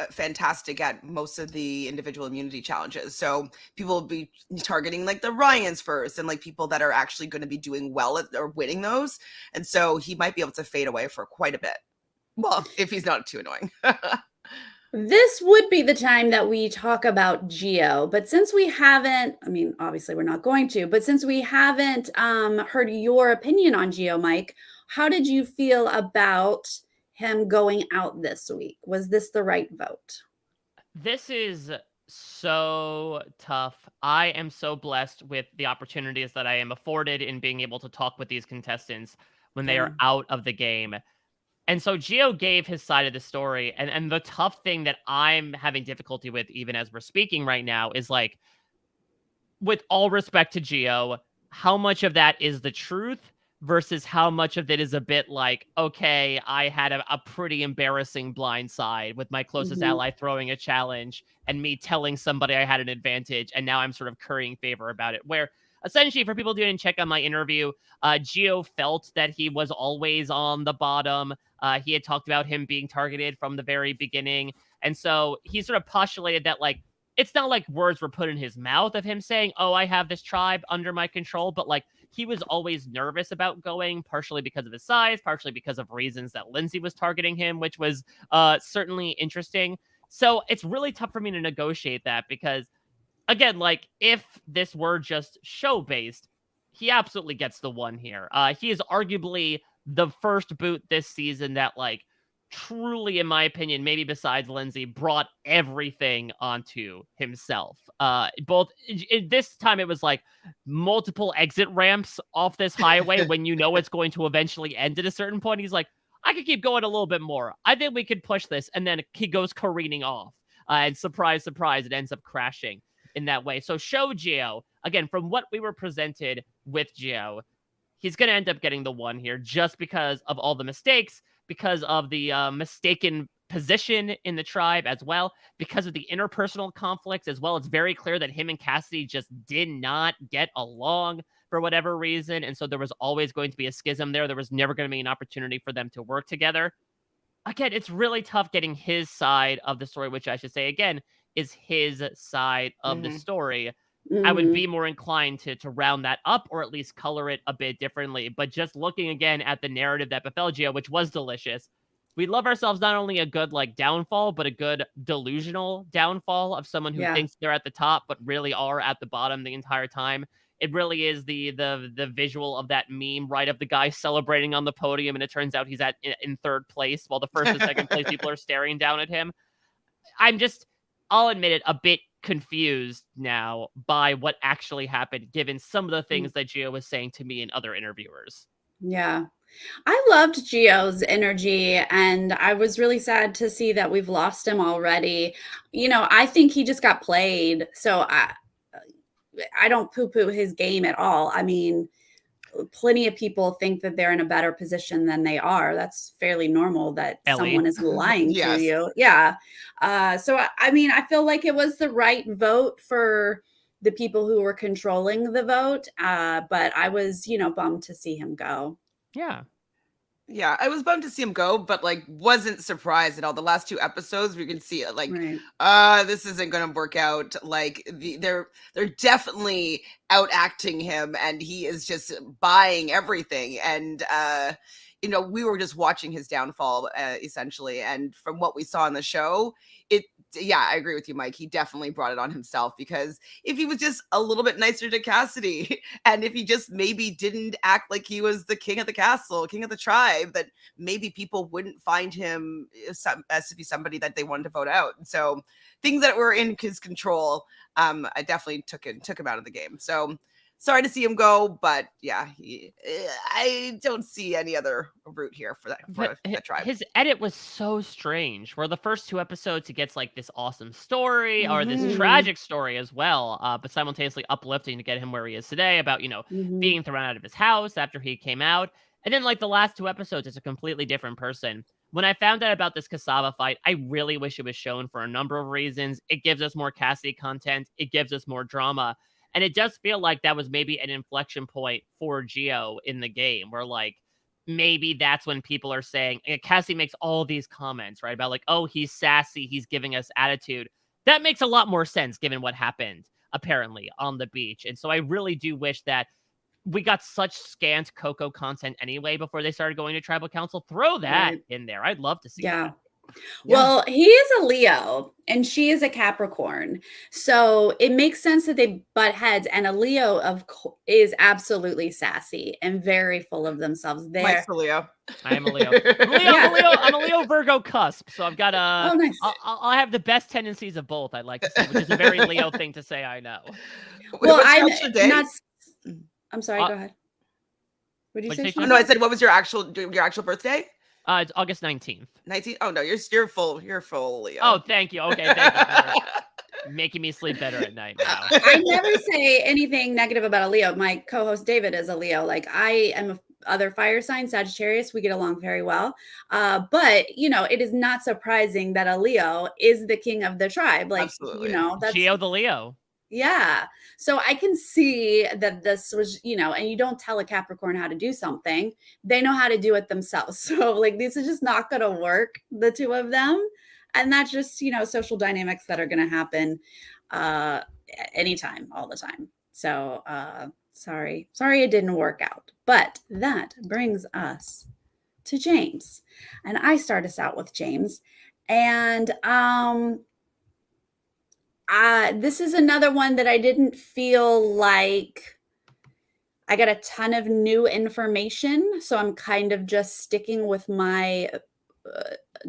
fantastic at most of the individual immunity challenges. So people will be targeting like the Ryans first, and like people that are actually going to be doing well at or winning those. And so he might be able to fade away for quite a bit. Well, if he's not too annoying. This would be the time that we talk about Geo, but since we haven't, I mean, obviously we're not going to, but since we haven't heard your opinion on Geo, Mike, how did you feel about him going out this week? Was this the right vote? This is so tough. I am so blessed with the opportunities that I am afforded in being able to talk with these contestants when they Yeah. are out of the game. And so Gio gave his side of the story. And the tough thing that I'm having difficulty with, even as we're speaking right now, is like, with all respect to Gio, how much of that is the truth versus how much of it is a bit like, okay, I had a pretty embarrassing blind side with my closest Mhm. ally throwing a challenge and me telling somebody I had an advantage, and now I'm sort of currying favor about it. Where essentially, for people who didn't check on my interview, Gio felt that he was always on the bottom. He had talked about him being targeted from the very beginning. And so he sort of postulated that, like, it's not like words were put in his mouth of him saying, oh, I have this tribe under my control, but like he was always nervous about going, partially because of his size, partially because of reasons that Lindsay was targeting him, which was certainly interesting. So it's really tough for me to negotiate that because, again, like if this were just show based, he absolutely gets the 1 here. He is arguably the first boot this season that, like, truly, in my opinion, maybe besides Lindsay, brought everything onto himself. This time it was like multiple exit ramps off this highway when you know it's going to eventually end at a certain point. He's like, I could keep going a little bit more. I think we could push this. And then he goes careening off. And surprise, surprise, it ends up crashing in that way. So show Gio, again, from what we were presented with Gio, he's going to end up getting the 1 here just because of all the mistakes, because of the mistaken position in the tribe as well, because of the interpersonal conflicts as well. It's very clear that him and Cassidy just did not get along for whatever reason. And so there was always going to be a schism there. There was never going to be an opportunity for them to work together. Again, it's really tough getting his side of the story, which I should say again is his side of the Mhm. story. I would Mhm. be more inclined to round that up or at least color it a bit differently. But just looking again at the narrative that befell Gio, which was delicious, we love ourselves not only a good like downfall, but a good delusional downfall of someone who Yeah. thinks they're at the top, but really are at the bottom the entire time. It really is the visual of that meme, right, of the guy celebrating on the podium, and it turns out he's in third place while the first and second place people are staring down at him. I'm just, I'll admit it, a bit confused now by what actually happened, given some of the things that Gio was saying to me and other interviewers. Yeah. I loved Gio's energy, and I was really sad to see that we've lost him already. I think he just got played. So I don't poo-poo his game at all. I mean, plenty of people think that they're in a better position than they are. That's fairly normal that Ellie. someone is lying Yes. to you. Yeah. So, I mean, I feel like it was the right vote for the people who were controlling the vote. But I was, bummed to see him go. Yeah. Yeah, I was bummed to see him go, but like wasn't surprised at all. The last 2 episodes, we can see like, Right. this isn't going to work out. Like they're definitely out acting him, and he is just buying everything. And we were just watching his downfall essentially. And from what we saw in the show, yeah, I agree with you, Mike. He definitely brought it on himself, because if he was just a little bit nicer to Cassidy, and if he just maybe didn't act like he was the king of the castle, king of the tribe, that maybe people wouldn't find him as to be somebody that they wanted to vote out. So things that were in his control, I definitely took him out of the game. So sorry to see him go, but yeah, I don't see any other route here for that tribe. His edit was so strange, where the first 2 episodes he gets like this awesome story, or this tragic story as well, but simultaneously uplifting to get him where he is today, about, being thrown out of his house after he came out. And then like the last 2 episodes, it's a completely different person. When I found out about this cassava fight, I really wish it was shown for a number of reasons. It gives us more Cassidy content. It gives us more drama. And it does feel like that was maybe an inflection point for Gio in the game, where like maybe that's when people are saying, Cassie makes all these comments, right, about like, oh, he's sassy, he's giving us attitude. That makes a lot more sense given what happened apparently on the beach. And so I really do wish that we got such scant Coco content anyway before they started going to tribal council. Throw that in there. I'd love to see that. Well, he is a Leo and she is a Capricorn. So it makes sense that they butt heads, and a Leo is absolutely sassy and very full of themselves. Mike's a Leo. I am a Leo. I'm a Leo Virgo cusp. So I've got nice. I'll have the best tendencies of both, I'd like to say, which is a very Leo thing to say, I know. Well, I'm sorry, go ahead. What did you say? No, I said, what was your actual birthday? It's August 19th. 19th? Oh no, you're full Leo. Oh, thank you. Okay, thank you. Making me sleep better at night now. I never say anything negative about a Leo. My co-host David is a Leo. Like, I am a other fire sign, Sagittarius. We get along very well. But it is not surprising that a Leo is the king of the tribe. Like, absolutely. That's Gio the Leo. Yeah. So I can see that this was, and you don't tell a Capricorn how to do something. They know how to do it themselves. So like, this is just not going to work, the two of them. And that's just, social dynamics that are going to happen anytime, all the time. So sorry it didn't work out. But that brings us to James. And I start us out with James. And this is another one that I didn't feel like I got a ton of new information. So I'm kind of just sticking with my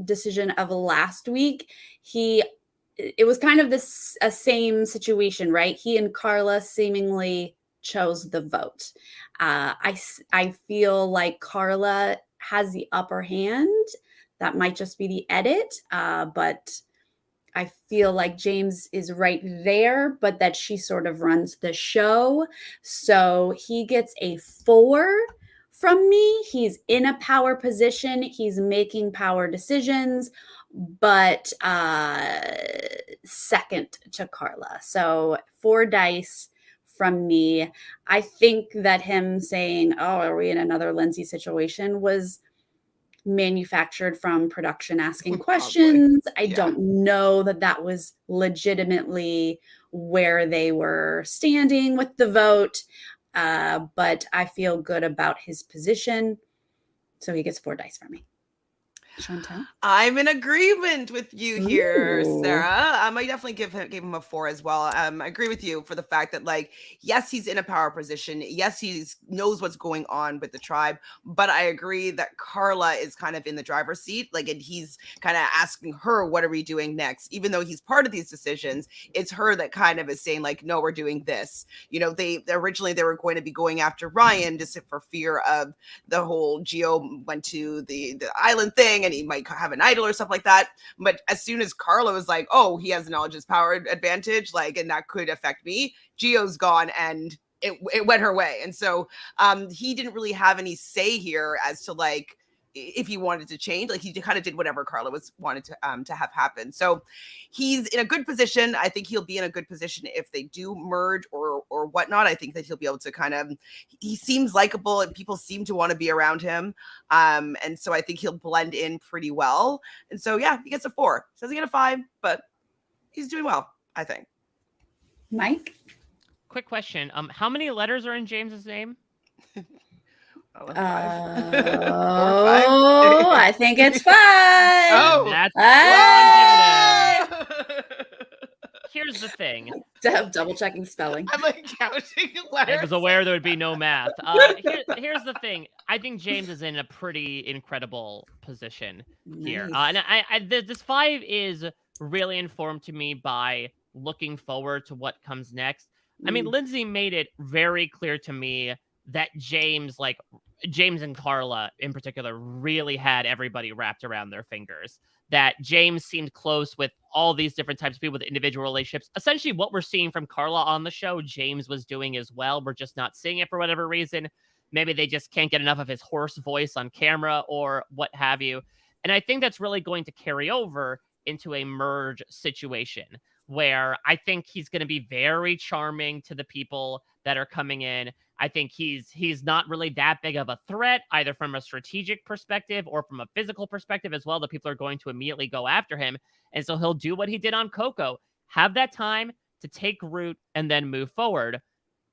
decision of last week. It was kind of a same situation, right? He and Carla seemingly chose the vote. I feel like Carla has the upper hand. That might just be the edit, but I feel like James is right there, but that she sort of runs the show. So he gets a 4 from me. He's in a power position. He's making power decisions, but second to Carla. So 4 dice from me. I think that him saying, oh, are we in another Lindsay situation, was manufactured from production asking questions. I don't know that was legitimately where they were standing with the vote, but I feel good about his position. So he gets 4 dice from me. Chantele? I'm in agreement with you here, Ooh. Sarah. I definitely gave him a 4 as well. I agree with you for the fact that, like, yes, he's in a power position. Yes, he knows what's going on with the tribe. But I agree that Carla is kind of in the driver's seat. Like, and he's kind of asking her, "What are we doing next?" Even though he's part of these decisions, it's her that kind of is saying, like, "No, we're doing this." You know, they originally they were going to be going after Ryan just for fear of the whole Geo went to the island thing and he might have an idol or stuff like that. But as soon as Carla was like, oh, he has knowledge is power advantage, like, and that could affect me, Geo's gone and it went her way. And so he didn't really have any say here as to, like, if he wanted to change. Like, he kind of did whatever Carla was wanted to have happen. So he's in a good position. I think he'll be in a good position if they do merge or whatnot. I think that he'll be able to kind of, he seems likable and people seem to want to be around him. And so I think he'll blend in pretty well. And so, yeah, he gets a 4. Doesn't get a 5, but he's doing well, I think. Mike? Quick question. How many letters are in James's name? Oh, 5. 4 Oh, 5. I think it's 5. Oh, That's Hey! what I'm giving it. Here's the thing. Double checking spelling. I'm like counting letters. I was aware there would be no math. Here's the thing. I think James is in a pretty incredible position here. Nice. And this 5 is really informed to me by looking forward to what comes next. I mean, Lindsay made it very clear to me that James and Carla in particular really had everybody wrapped around their fingers. That James seemed close with all these different types of people with individual relationships. Essentially, what we're seeing from Carla on the show, James was doing as well. We're just not seeing it for whatever reason. Maybe they just can't get enough of his hoarse voice on camera or what have you. And I think that's really going to carry over into a merge situation where I think he's going to be very charming to the people that are coming in. I think he's not really that big of a threat, either from a strategic perspective or from a physical perspective as well, that people are going to immediately go after him. And so he'll do what he did on Coco, have that time to take root and then move forward.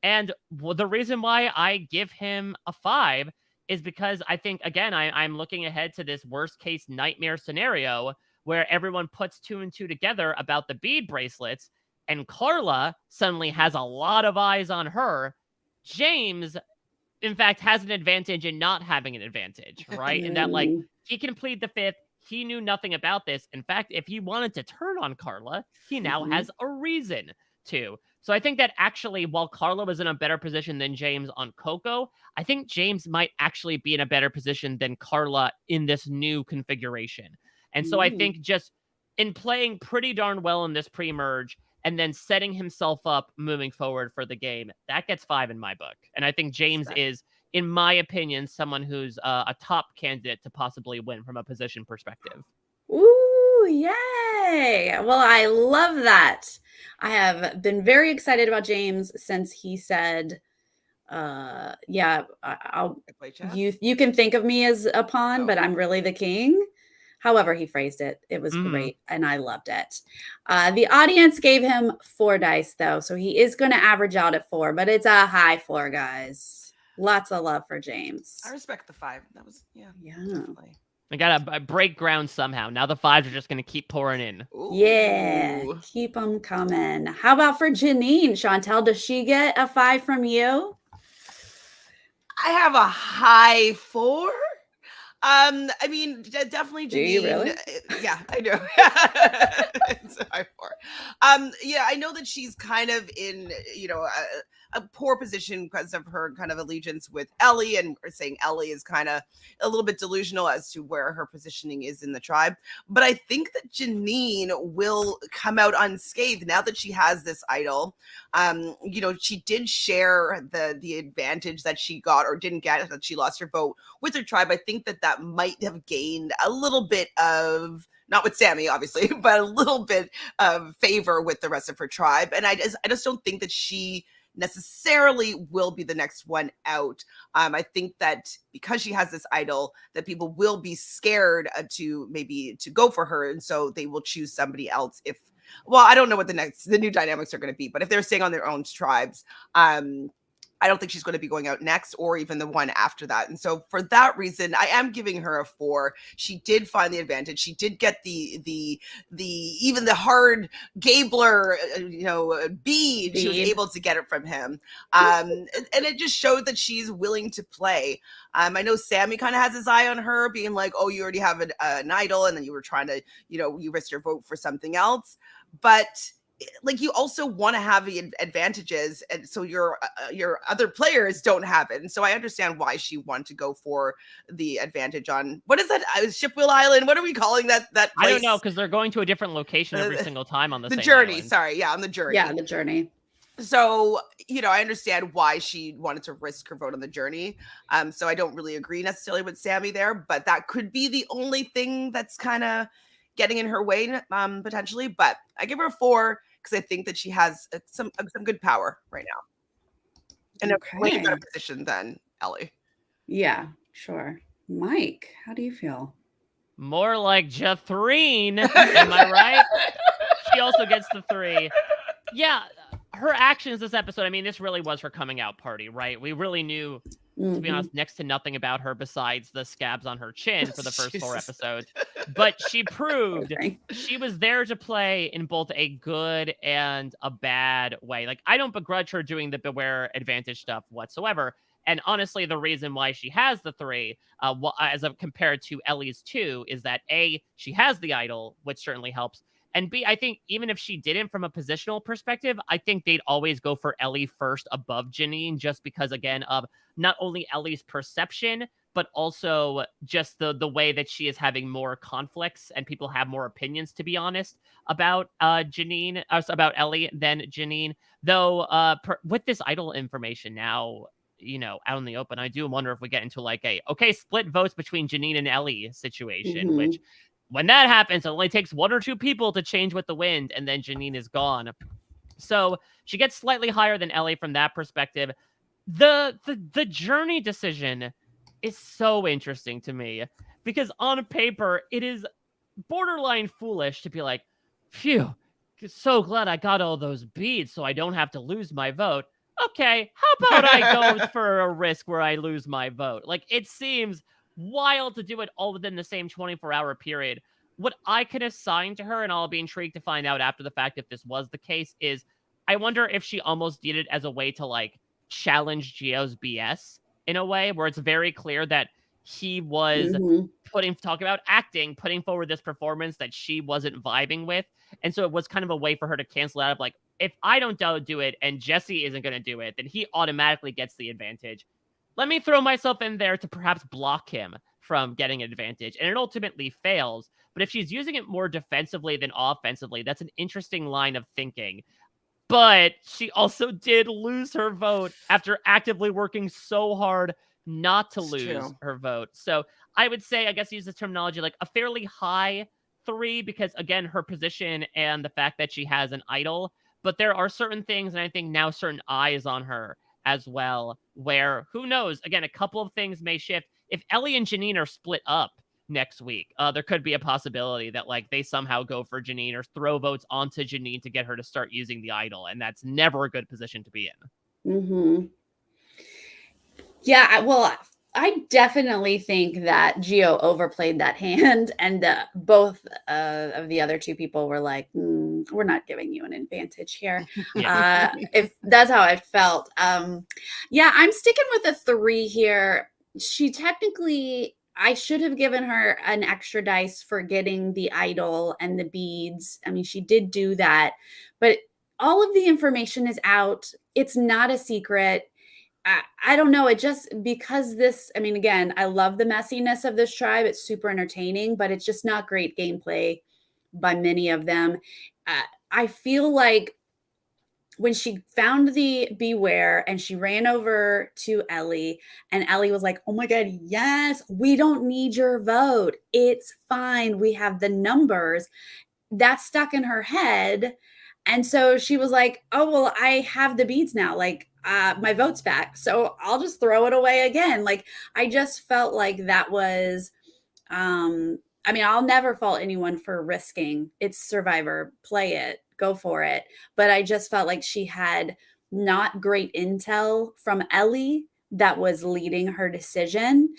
And the reason why I give him a 5 is because I think, again, I'm looking ahead to this worst case nightmare scenario where everyone puts 2 and 2 together about the bead bracelets, and Carla suddenly has a lot of eyes on her. James, in fact, has an advantage in not having an advantage, right? And that, like, he can plead the 5th. He knew nothing about this. In fact, if he wanted to turn on Carla, he now has a reason to. So I think that actually, while Carla was in a better position than James on Coco, I think James might actually be in a better position than Carla in this new configuration. And so I think just in playing pretty darn well in this pre-merge and then setting himself up moving forward for the game, that gets 5 in my book. And I think James is, in my opinion, someone who's a top candidate to possibly win from a position perspective. Ooh, yay. Well, I love that. I have been very excited about James since he said, yeah, you can think of me as a pawn, but I'm really the king. However he phrased it, it was great, and I loved it. The audience gave him 4 dice, though, so he is going to average out at 4, but it's a high 4, guys. Lots of love for James. I respect the 5. That was, yeah. Definitely. I gotta break ground somehow. Now the 5s are just going to keep pouring in. Ooh. Yeah, keep them coming. How about for Janine? Chantele, does she get a 5 from you? I have a high 4. I mean, definitely Janine. Do you really? Yeah, I do. It's a high 4. Yeah, I know that she's kind of in, a poor position because of her kind of allegiance with Ellie, and saying Ellie is kind of a little bit delusional as to where her positioning is in the tribe. But I think that Janine will come out unscathed now that she has this idol. She did share the advantage that she got or didn't get, that she lost her vote with her tribe. I think that might have gained a little bit of, not with Sammy, obviously, but a little bit of favor with the rest of her tribe. And I just don't think that she necessarily will be the next one out. I think that because she has this idol, that people will be scared to go for her, and so they will choose somebody else. I don't know what the new dynamics are going to be, but if they're staying on their own tribes, I don't think she's going to be going out next or even the one after that. And so for that reason, I am giving her a 4. She did find the advantage. She did get the even the hard Gabler, bead. She was able to get it from him. And it just showed that she's willing to play. I know Sammy kind of has his eye on her, being like, oh, you already have an idol, and then you were trying to, you risked your vote for something else. But like, you also want to have the advantages, and so your other players don't have it. And so I understand why she wanted to go for the advantage on, what is that, Shipwheel Island? What are we calling that place? I don't know, because they're going to a different location every single time on the same journey island. Sorry, yeah, on the journey. Yeah, the journey. So, I understand why she wanted to risk her vote on the journey. So I don't really agree necessarily with Sammy there, but that could be the only thing that's kind of getting in her way, potentially. But I give her a 4 because I think that she has some good power right now, in a way better position than Ellie. Yeah, sure. Mike, how do you feel? More like Jathreen, am I right? She also gets the 3. Yeah, her actions this episode, I mean, this really was her coming out party, right? We really knew, to be honest, next to nothing about her besides the scabs on her chin for the first 4 episodes. But she proved she was there to play in both a good and a bad way. Like, I don't begrudge her doing the Beware advantage stuff whatsoever. And honestly, the reason why she has the 3, as compared to Ellie's 2, is that A, she has the idol, which certainly helps. And B, I think even if she didn't, from a positional perspective, I think they'd always go for Ellie first above Janine, just because, again, of not only Ellie's perception, but also just the way that she is having more conflicts and people have more opinions, to be honest, about Janine, about Ellie than Janine. Though with this idol information now, out in the open, I do wonder if we get into like split votes between Janine and Ellie situation, which when that happens, it only takes 1 or 2 people to change with the wind, and then Janine is gone. So she gets slightly higher than Ellie from that perspective. The journey decision is so interesting to me, because on paper, it is borderline foolish to be like, phew, so glad I got all those beads so I don't have to lose my vote. Okay, how about I go for a risk where I lose my vote? Like, it seems wild to do it all within the same 24-hour period. What I can assign to her, and I'll be intrigued to find out after the fact if this was the case, is I wonder if she almost did it as a way to, like, challenge Gio's BS in a way where it's very clear that he was talking about acting, putting forward this performance that she wasn't vibing with. And so it was kind of a way for her to cancel out of like, if I don't do it and Jesse isn't going to do it, then he automatically gets the advantage. Let me throw myself in there to perhaps block him from getting an advantage. And it ultimately fails. But if she's using it more defensively than offensively, that's an interesting line of thinking. But she also did lose her vote after actively working so hard not to lose her vote. So I would say, I guess use the terminology, like a fairly high 3, because again, her position and the fact that she has an idol. But there are certain things, and I think now certain eyes on her as well, where who knows, again, a couple of things may shift. If Ellie and Janine are split up next week, there could be a possibility that like they somehow go for Janine or throw votes onto Janine to get her to start using the idol, and that's never a good position to be in. Yeah, well, I definitely think that Gio overplayed that hand, and both of the other 2 people were like, we're not giving you an advantage here. If that's how I felt. Yeah, I'm sticking with a 3 here. She technically, I should have given her an extra dice for getting the idol and the beads. I mean, she did do that, but all of the information is out. It's not a secret. I don't know. It just, because this, I mean, again, I love the messiness of this tribe. It's super entertaining, but it's just not great gameplay by many of them. I feel like when she found the Beware and she ran over to Ellie, and Ellie was like, oh my God, yes, we don't need your vote. It's fine. We have the numbers. That stuck in her head. And so she was like, oh, well, I have the beads now. Like, my vote's back. So I'll just throw it away again. Like, I just felt like that was, I mean, I'll never fault anyone for risking. It's Survivor. Play it. Go for it. But I just felt like she had not great intel from Ellie that was leading her decision.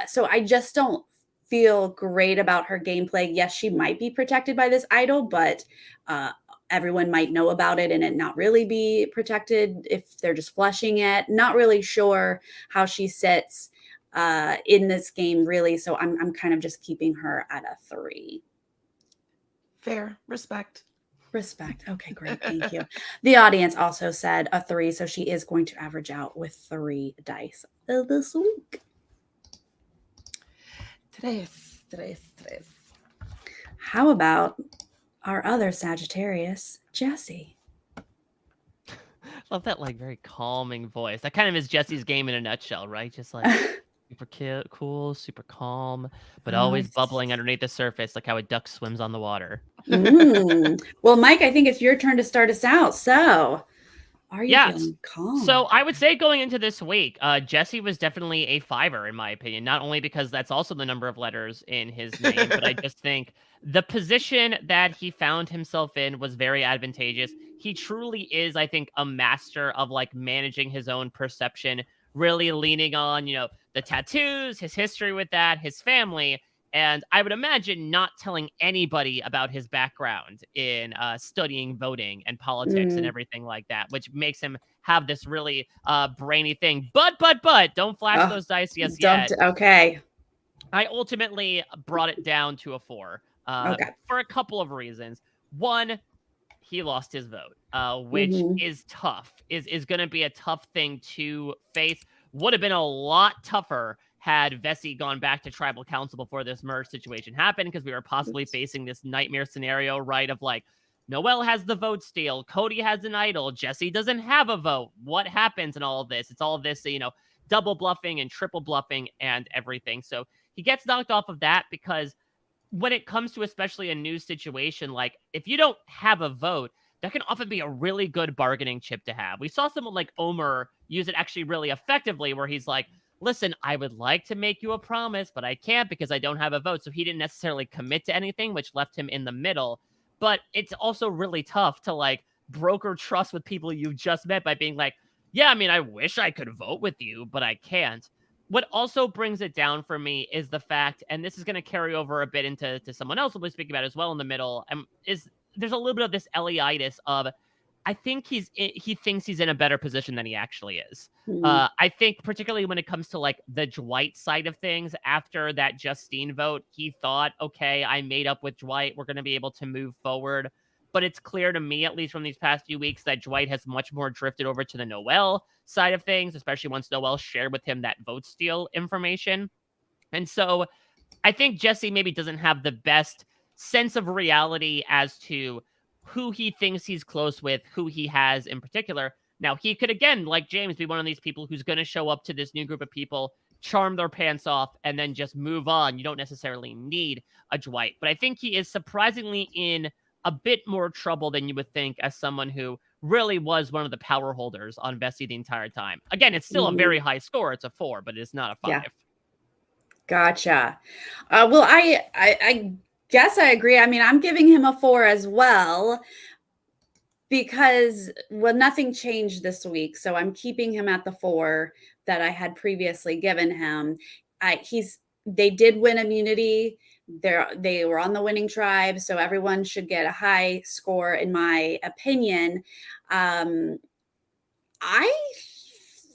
So I just don't feel great about her gameplay. Yes, she might be protected by this idol, but uh, everyone might know about it and it not really be protected if they're just flushing it. Not really sure how she sits in this game, really. So I'm kind of just keeping her at a 3. Fair. Respect. Respect. Okay, great. Thank you. The audience also said a 3, so she is going to average out with 3 dice this week. Tres. How about our other Sagittarius, Jesse? Love that like very calming voice. That kind of is Jesse's game in a nutshell, right? Just like super cool, super calm, but always bubbling underneath the surface, like how a duck swims on the water. Well, Mike, I think it's your turn to start us out. So, are you feeling calm? So I would say going into this week, Jesse was definitely a 5er in my opinion. Not only because that's also the number of letters in his name, but I just think the position that he found himself in was very advantageous. He truly is, I think, a master of like managing his own perception, really leaning on, the tattoos, his history with that, his family. And I would imagine not telling anybody about his background in studying voting and politics and everything like that, which makes him have this really brainy thing. But, don't flash those dice yet. Okay. I ultimately brought it down to a 4 for a couple of reasons. One, he lost his vote, which is tough, is going to be a tough thing to face. Would have been a lot tougher had Vesey gone back to tribal council before this merge situation happened, because we were possibly facing this nightmare scenario, right, of like, Noelle has the vote steal, Cody has an idol, Jesse doesn't have a vote. What happens in all of this? It's all of this, double bluffing and triple bluffing and everything. So he gets knocked off of that because when it comes to especially a new situation, like if you don't have a vote, that can often be a really good bargaining chip to have. We saw someone like Omer use it actually really effectively, where he's like, listen, I would like to make you a promise, but I can't because I don't have a vote. So he didn't necessarily commit to anything, which left him in the middle. But it's also really tough to like broker trust with people you've just met by being like, yeah, I mean, I wish I could vote with you, but I can't. What also brings it down for me is the fact, and this is going to carry over a bit into someone else we'll be speaking about as well in the middle, is there's a little bit of this Ellyitis of, I think he thinks he's in a better position than he actually is. I think particularly when it comes to like the Dwight side of things, after that Justine vote, he thought, okay, I made up with Dwight, we're going to be able to move forward. But it's clear to me, at least from these past few weeks, that Dwight has much more drifted over to the Noelle side of things, especially once Noelle shared with him that vote steal information. And so I think Jesse maybe doesn't have the best sense of reality as to who he thinks he's close with, who he has in particular. Now, he could, again, like James, be one of these people who's going to show up to this new group of people, charm their pants off, and then just move on. You don't necessarily need a Dwight. But I think he is surprisingly in a bit more trouble than you would think, as someone who really was one of the power holders on Vesey the entire time. Again, it's still a very high score. It's a 4, but it's not a 5. Yeah. Gotcha. Well, I guess I agree. I mean, I'm giving him a 4 as well because, well, nothing changed this week. So I'm keeping him at the 4 that I had previously given him. They did win immunity. They were on the winning tribe, so everyone should get a high score, in my opinion.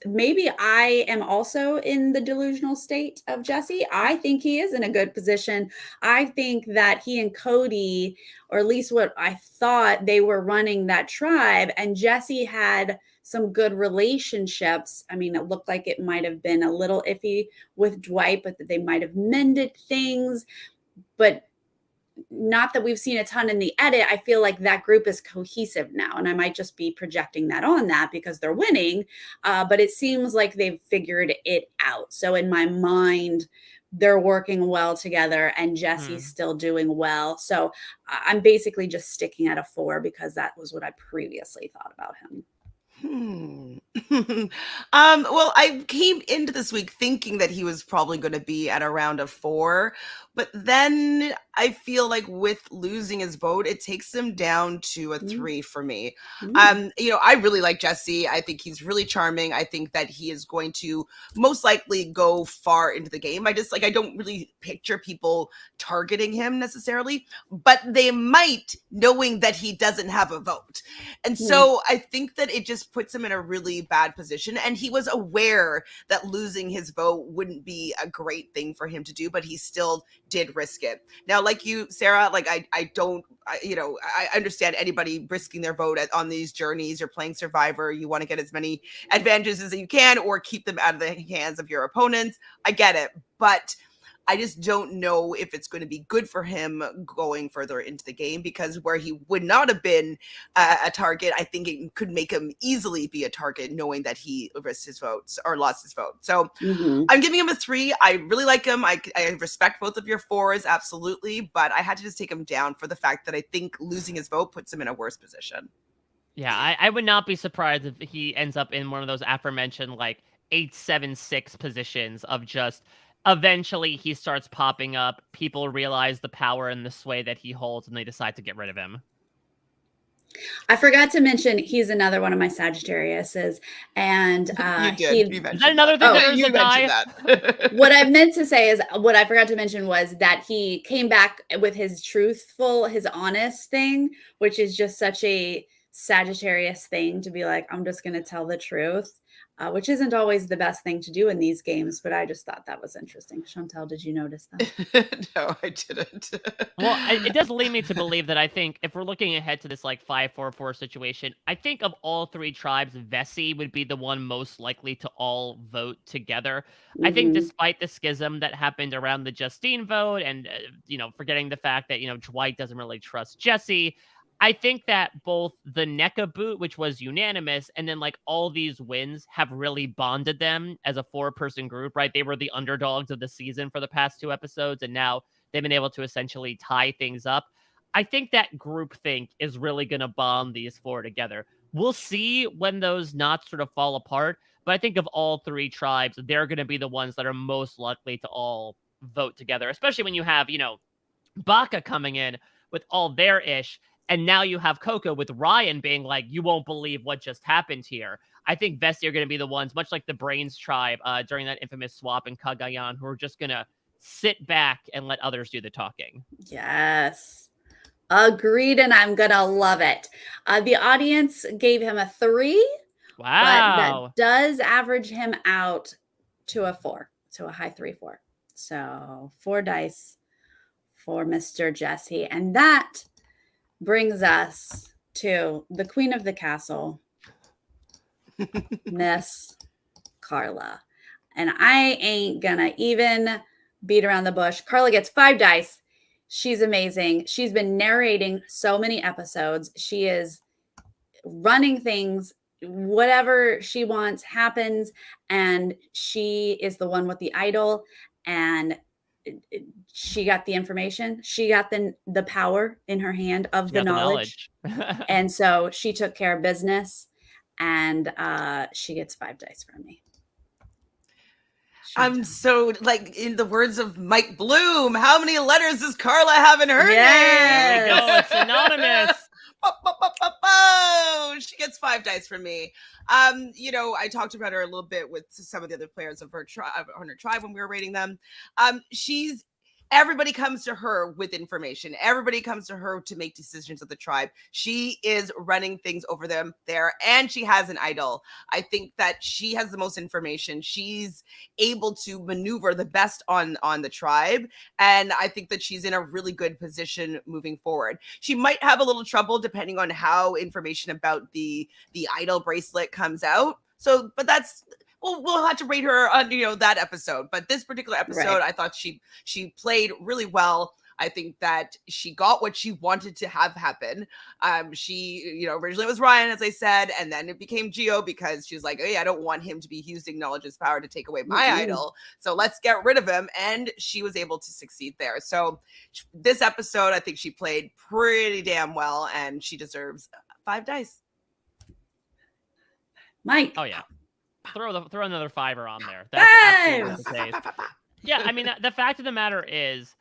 Maybe I am also in the delusional state of Jesse. I think he is in a good position. I think that he and Cody, or at least what I thought, they were running that tribe, and Jesse had some good relationships. I mean, it looked like it might have been a little iffy with Dwight, but that they might have mended things. But not that we've seen a ton in the edit. I feel like that group is cohesive now, and I might just be projecting that on that because they're winning, but it seems like they've figured it out. So in my mind, they're working well together, and Jesse's still doing well. So I'm basically just sticking at a 4 because that was what I previously thought about him. Well, I came into this week thinking that he was probably going to be at around a 4, But then I feel like with losing his vote, it takes him down to a 3 for me. I really like Jesse. I think he's really charming. I think that he is going to most likely go far into the game. I don't really picture people targeting him necessarily, but they might, knowing that he doesn't have a vote. And so I think that it just puts him in a really bad position. And he was aware that losing his vote wouldn't be a great thing for him to do, but he still did risk it. Now, like you, Sarah, like I understand anybody risking their vote on these journeys. You're playing Survivor. You want to get as many advantages as you can or keep them out of the hands of your opponents. I get it. But I just don't know if it's going to be good for him going further into the game, because where he would not have been a target, I think it could make him easily be a target, knowing that he risked his votes or lost his vote. So I'm giving him a 3. I really like him. I respect both of your 4s, absolutely. But I had to just take him down for the fact that I think losing his vote puts him in a worse position. Yeah, I would not be surprised if he ends up in one of those aforementioned, like, 8-7-6 positions of just eventually he starts popping up, people realize the power and the sway that he holds, and they decide to get rid of him. I forgot to mention he's another one of my Sagittariuses, and you did. You mentioned is that another thing that you mentioned that. What I meant to say is what I forgot to mention was that he came back with his honest thing, which is just such a Sagittarius thing to be like, I'm just going to tell the truth, which isn't always the best thing to do in these games. But I just thought that was interesting. Chantele, did you notice that? No, I didn't. Well, it does lead me to believe that I think if we're looking ahead to this like 5-4-4 situation, I think of all 3 tribes, Vessi would be the one most likely to all vote together. I think despite the schism that happened around the Justine vote and, forgetting the fact that, Dwight doesn't really trust Jesse, I think that both the NECA boot, which was unanimous, and then like all these wins have really bonded them as a 4-person group, right? They were the underdogs of the season for the past 2 episodes, and now they've been able to essentially tie things up. I think that groupthink is really going to bond these 4 together. We'll see when those knots sort of fall apart, but I think of all 3 tribes, they're going to be the ones that are most likely to all vote together, especially when you have, Baka coming in with all their ish. And now you have Coco with Ryan being like, you won't believe what just happened here. I think Vessi are going to be the ones, much like the Brains tribe during that infamous swap in Cagayan, who are just going to sit back and let others do the talking. Yes. Agreed, and I'm going to love it. The audience gave him a 3. Wow. But that does average him out to a 4, to a high 3-4. So 4 dice for Mr. Jesse. And that brings us to the queen of the castle, Miss Carla. And I ain't gonna even beat around the bush. Carla gets 5 dice. She's amazing. She's been narrating so many episodes. She is running things. Whatever she wants happens. And she is the one with the idol. And she got the information. She got the power in her hand of the knowledge. And so she took care of business, and she gets 5 dice from me. I'm so, like, in the words of Mike Bloom, how many letters does Carla have in her name? There you go. It's synonymous. She gets 5 dice from me. I talked about her a little bit with some of the other players of her tribe when we were rating them. Everybody comes to her with information. Everybody comes to her to make decisions of the tribe. She is running things over them there, and she has an idol. I think that she has the most information. She's able to maneuver the best on the tribe, and I think that she's in a really good position moving forward. She might have a little trouble depending on how information about the idol bracelet comes out. So, but that's... We'll have to rate her on, that episode. But this particular episode, right. I thought she played really well. I think that she got what she wanted to have happen. She, originally was Ryan, as I said, and then it became Gio because she's like, hey, I don't want him to be using knowledge's power to take away my idol. So let's get rid of him. And she was able to succeed there. So this episode, I think she played pretty damn well, and she deserves 5 dice. Mike. Oh, yeah. Throw another 5 on there. That's absolutely the case. Yeah, I mean, the fact of the matter is,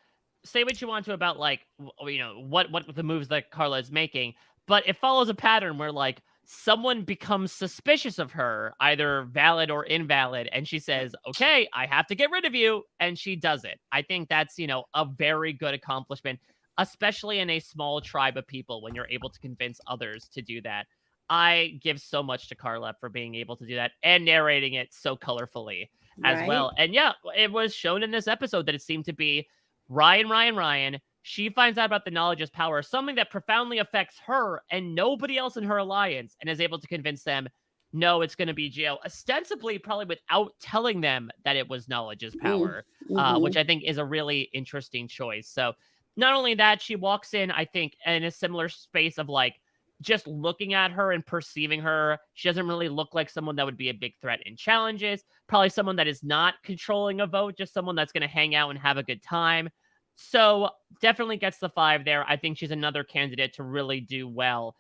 say what you want to about like what the moves that Carla is making, but it follows a pattern where like someone becomes suspicious of her, either valid or invalid, and she says, "Okay, I have to get rid of you," and she does it. I think that's a very good accomplishment, especially in a small tribe of people when you're able to convince others to do that. I give so much to Carla for being able to do that and narrating it so colorfully as Right? well. And yeah, it was shown in this episode that it seemed to be Ryan. She finds out about the knowledge's power, something that profoundly affects her and nobody else in her alliance, and is able to convince them, no, it's going to be Gio, ostensibly probably without telling them that it was knowledge's Mm, power, which mhm. I think is a really interesting choice. So not only that, she walks in, I think, in a similar space of like, just looking at her and perceiving her, she doesn't really look like someone that would be a big threat in challenges. Probably someone that is not controlling a vote, just someone that's going to hang out and have a good time. So definitely gets the 5 there. I think she's another candidate to really do well.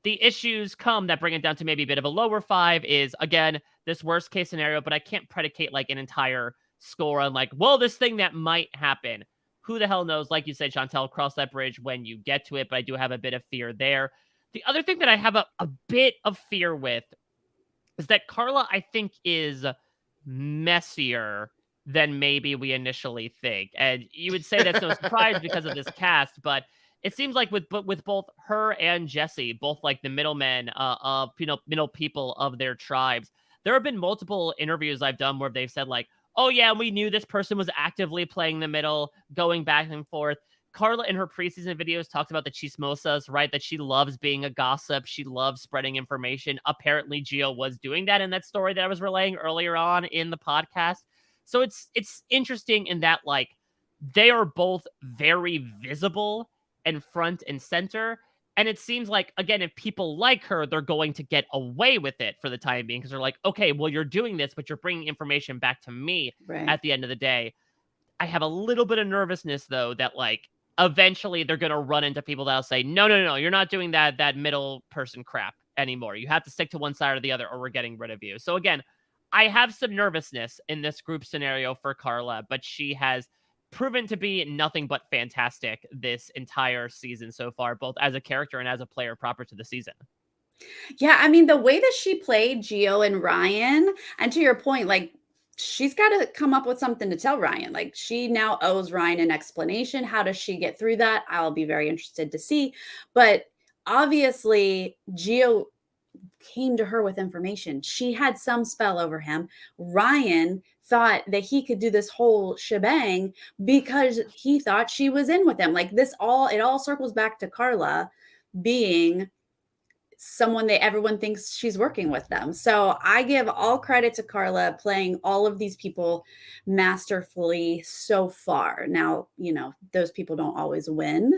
The issues come that bring it down to maybe a bit of a lower 5 is, again, this worst case scenario, but I can't predicate like an entire score on like, well, this thing that might happen. Who the hell knows? Like you said, Chantele, cross that bridge when you get to it, but I do have a bit of fear there. The other thing that I have a bit of fear with is that Carla, I think, is messier than maybe we initially think. And you would say that's no surprise because of this cast, but it seems like with both her and Jesse, both like the middlemen of middle people of their tribes, there have been multiple interviews I've done where they've said like, "Oh yeah, we knew this person was actively playing the middle, going back and forth." Carla in her preseason videos talked about the chismosas, right? That she loves being a gossip. She loves spreading information. Apparently, Gio was doing that in that story that I was relaying earlier on in the podcast. So it's interesting in that like they are both very visible and front and center. And it seems like, again, if people like her, they're going to get away with it for the time being because they're like, okay, well, you're doing this, but you're bringing information back to me Right. at the end of the day. I have a little bit of nervousness though that like eventually they're gonna run into people that'll say, no, you're not doing that middle person crap anymore. You have to stick to one side or the other, or we're getting rid of you. So again, I have some nervousness in this group scenario for Carla, but she has proven to be nothing but fantastic this entire season so far, both as a character and as a player proper to the season. Yeah, I mean, the way that she played Gio and Ryan, and to your point, like she's got to come up with something to tell Ryan. Like she now owes Ryan an explanation. How does she get through that? I'll be very interested to see. But obviously, Gio came to her with information. She had some spell over him. Ryan thought that he could do this whole shebang because he thought she was in with him. Like it all circles back to Carla being someone that everyone thinks she's working with them. So I give all credit to Carla playing all of these people masterfully so far. Now, those people don't always win.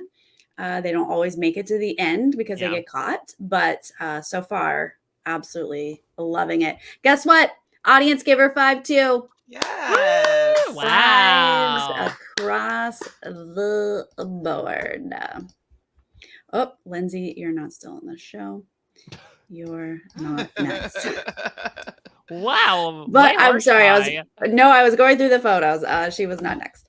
They don't always make it to the end because they Yeah. get caught. But so far, absolutely loving it. Guess what? Audience gave her 5 too. Yes. Fives Wow. across the board. Oh, Lindsay, you're not still on the show. You're not next. Wow. But Way I'm harsh, sorry. Kai. I was going through the photos. She was not next.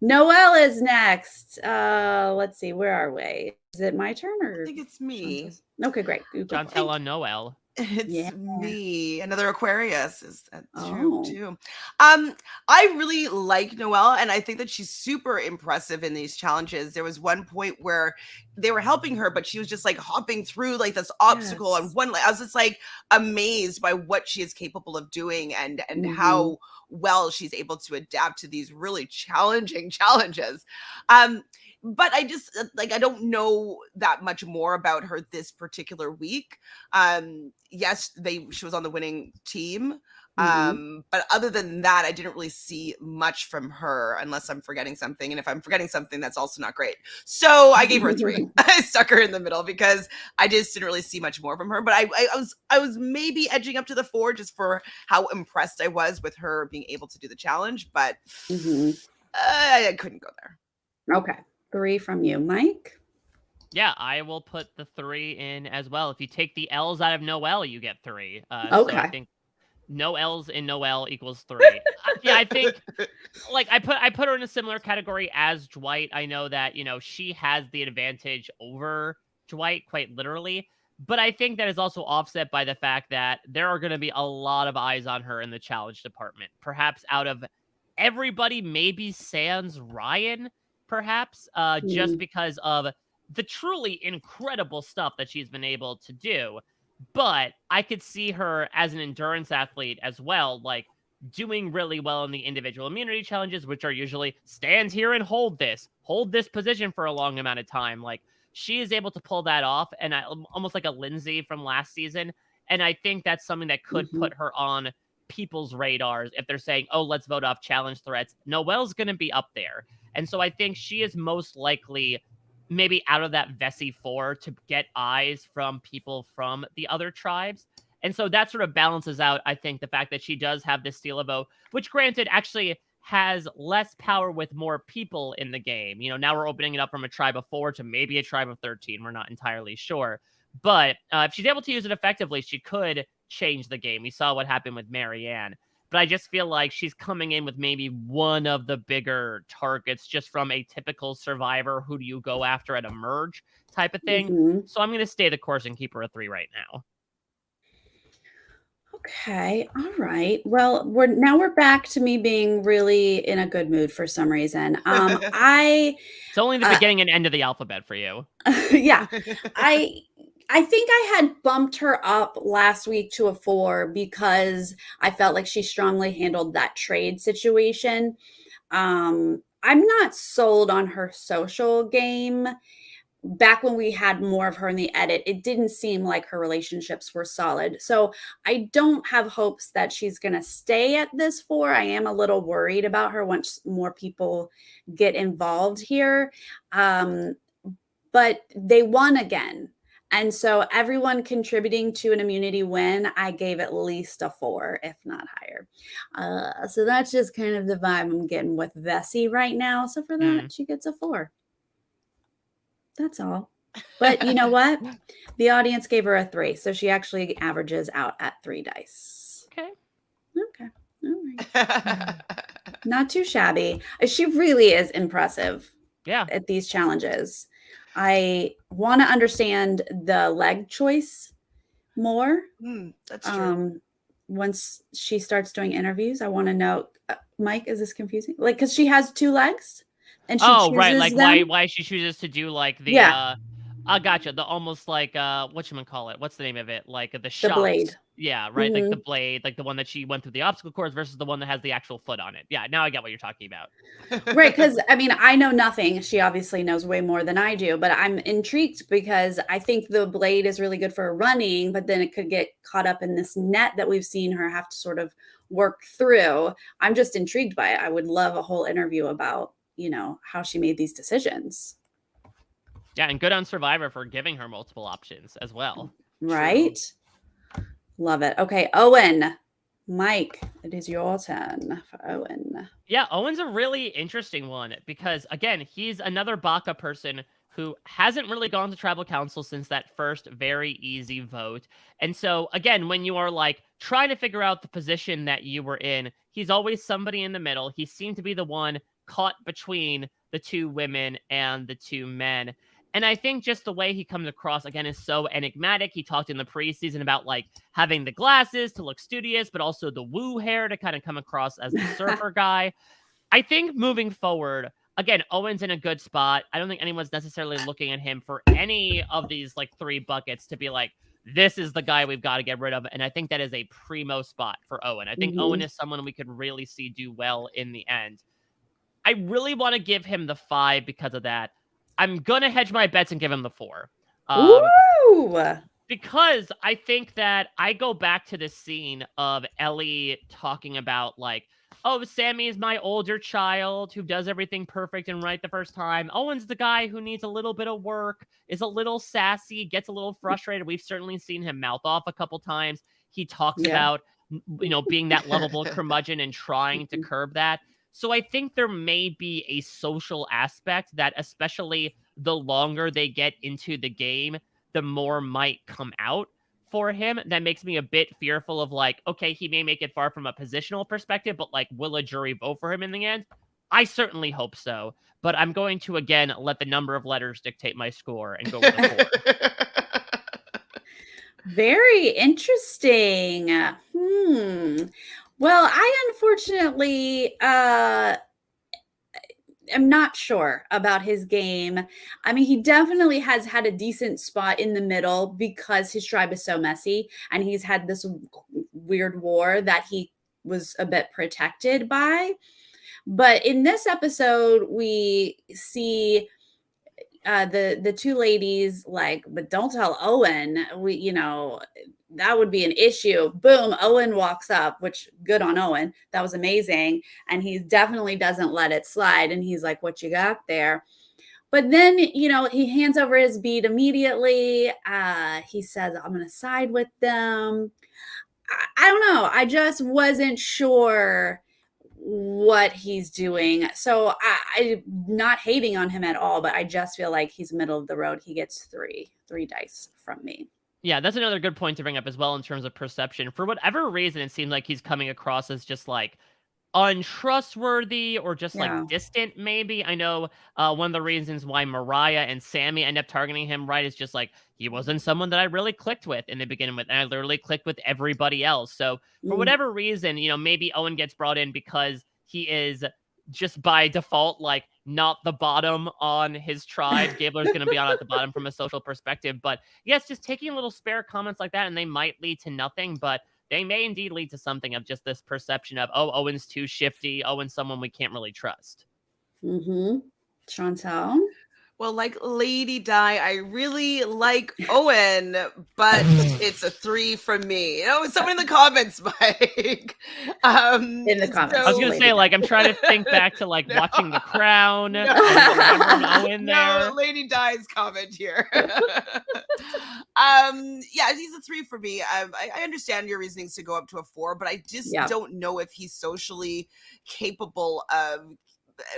Noelle is next. Let's see. Where are we? Is it my turn I or think it's me. Shanta's? Okay, great. You go for it. Chantele Noel. It's Yeah. me, another Aquarius. Is that true Oh, too? I really like Noelle, and I think that she's super impressive in these challenges. There was one point where they were helping her, but she was just like hopping through like this obstacle on yes. one. I was just like amazed by what she is capable of doing, and Mhm. how well she's able to adapt to these really challenging challenges. Um, but I just like I don't know that much more about her this particular week. Yes, she was on the winning team. Mhm. But other than that, I didn't really see much from her unless I'm forgetting something. And if I'm forgetting something, that's also not great. So I gave her a 3. I stuck her in the middle because I just didn't really see much more from her. But I was maybe edging up to the 4 just for how impressed I was with her being able to do the challenge. But Mhm. I couldn't go there. Okay. 3 from you, Mike. Yeah, I will put the 3 in as well. If you take the L's out of Noel, you get 3. So I Okay. think No L's in Noel equals 3. Yeah, I think like I put her in a similar category as Dwight. I know that, she has the advantage over Dwight quite literally, but I think that is also offset by the fact that there are going to be a lot of eyes on her in the challenge department. Perhaps out of everybody, maybe sans Ryan, perhaps, just Mm, because of the truly incredible stuff that she's been able to do. But I could see her as an endurance athlete as well, like doing really well in the individual immunity challenges, which are usually stand here and hold this position for a long amount of time. Like she is able to pull that off, and almost like a Lindsay from last season. And I think that's something that could mhm, put her on people's radars if they're saying, "Oh, let's vote off challenge threats." Noelle's going to be up there, and so I think she is most likely maybe out of that Vessi 4 to get eyes from people from the other tribes. And so that sort of balances out, I think, the fact that she does have this steal a vote, which granted actually has less power with more people in the game. Now we're opening it up from a tribe of 4 to maybe a tribe of 13. We're not entirely sure. But if she's able to use it effectively, she could change the game. We saw what happened with Marianne. But I just feel like she's coming in with maybe one of the bigger targets just from a typical Survivor, who do you go after at a merge type of thing. mhm. So I'm going to stay the course and keep her a 3 right now. Okay, all right. Well, we're back to me being really in a good mood for some reason. I It's only the uh, beginning and end of the alphabet for you. yeah, I I think I had bumped her up last week to a 4 because I felt like she strongly handled that trade situation. I'm not sold on her social game. Back when we had more of her in the edit, it didn't seem like her relationships were solid. So I don't have hopes that she's going to stay at this 4. I am a little worried about her once more people get involved here. Um, but they won again. And so everyone contributing to an immunity win, I gave at least a 4, if not higher. So that's just kind of the vibe I'm getting with Vessi right now. So for Mm. that, she gets a 4. That's all. But you know what? The audience gave her a 3, so she actually averages out at 3 dice. Okay. Okay. All right. Not too shabby. She really is impressive Yeah. at these challenges. I want to understand the leg choice more. That's true. Once she starts doing interviews, I want to know, Mike, is this confusing? Like, because she has 2 legs and she Oh, right. chooses Like why them. why she chooses to do like the Yeah, I gotcha. The almost like whatchamacallit? What's the name of it? Like the the blade. shots. Yeah, right. Like the Hmm. blade, like the one that she went through the obstacle course versus the one that has the actual foot on it. Yeah, now I get what you're talking about. Right, because I mean, I know nothing. She obviously knows way more than I do, but I'm intrigued because I think the blade is really good for running, but then it could get caught up in this net that we've seen her have to sort of work through. I'm just intrigued by it. I would love a whole interview about, how she made these decisions. Yeah, and good on Survivor for giving her multiple options as well. True. Right? Love it. Okay, Owen. Mike, it is your turn for Owen. Yeah, Owen's a really interesting one because again, he's another Baka person who hasn't really gone to tribal council since that first very easy vote. And so again, when you are like trying to figure out the position that you were in, he's always somebody in the middle. He seemed to be the one caught between the 2 women and the 2 men. And I think just the way he comes across again is so enigmatic. He talked in the preseason about like having the glasses to look studious, but also the woo hair to kind of come across as the surfer guy. I think moving forward, again, Owen's in a good spot. I don't think anyone's necessarily looking at him for any of these like 3 buckets to be like, this is the guy we've got to get rid of. And I think that is a primo spot for Owen. I think Owen Mhm. is someone we could really see do well in the end. I really want to give him the 5 because of that. I'm going to hedge my bets and give him the 4. Um, Ooh. because I think that I go back to this scene of Ellie talking about like, oh, Sammy is my older child who does everything perfect and right the first time. Owen's the guy who needs a little bit of work, is a little sassy, gets a little frustrated. We've certainly seen him mouth off a couple times. He talks Yeah. about, being that lovable curmudgeon and trying to Mhm. curb that. So I think there may be a social aspect that, especially the longer they get into the game, the more might come out. for him that makes me a bit fearful of like, okay, he may make it far from a positional perspective, but like, will a jury vote for him in the end? I certainly hope so. But I'm going to again let the number of letters dictate my score and go with a 4. Very interesting. Well, I unfortunately am not sure about his game. I mean, he definitely has had a decent spot in the middle because his tribe is so messy and he's had this weird war that he was a bit protected by. But in this episode, we see the two ladies like, but don't tell Owen. That would be an issue. Boom, Owen walks up, which good on Owen. That was amazing. And he definitely doesn't let it slide. And he's like, what you got there? But then, he hands over his bead immediately. He says, I'm going to side with them. I don't know. I just wasn't sure what he's doing. So I'm not hating on him at all, but I just feel like he's middle of the road. He gets three dice from me. Yeah, that's another good point to bring up as well in terms of perception. For whatever reason, it seems like he's coming across as just like untrustworthy or just like Yeah. distant, maybe. I know one of the reasons why Mariah and Sammy end up targeting him, right, is just like he wasn't someone that I really clicked with in the beginning with, and I literally clicked with everybody else. So for whatever reason, maybe Owen gets brought in because he is just by default like not the bottom on his tribe. Gabler's going to be on at the bottom from a social perspective, but yes, just taking little spare comments like that, and they might lead to nothing, but they may indeed lead to something of just this perception of, oh, Owen's too shifty. Owen's someone we can't really trust. Chantele? Well, like Lady Di, I really like Owen, but it's a 3 from me. Someone in the comments, Mike. In the comments. I was gonna say, like, I'm trying to think back to like watching The Crown. Remembering Owen there. No, Lady Di's comment here. Yeah, he's a 3 for me. I understand your reasonings to go up to a 4, but I just don't know if he's socially capable of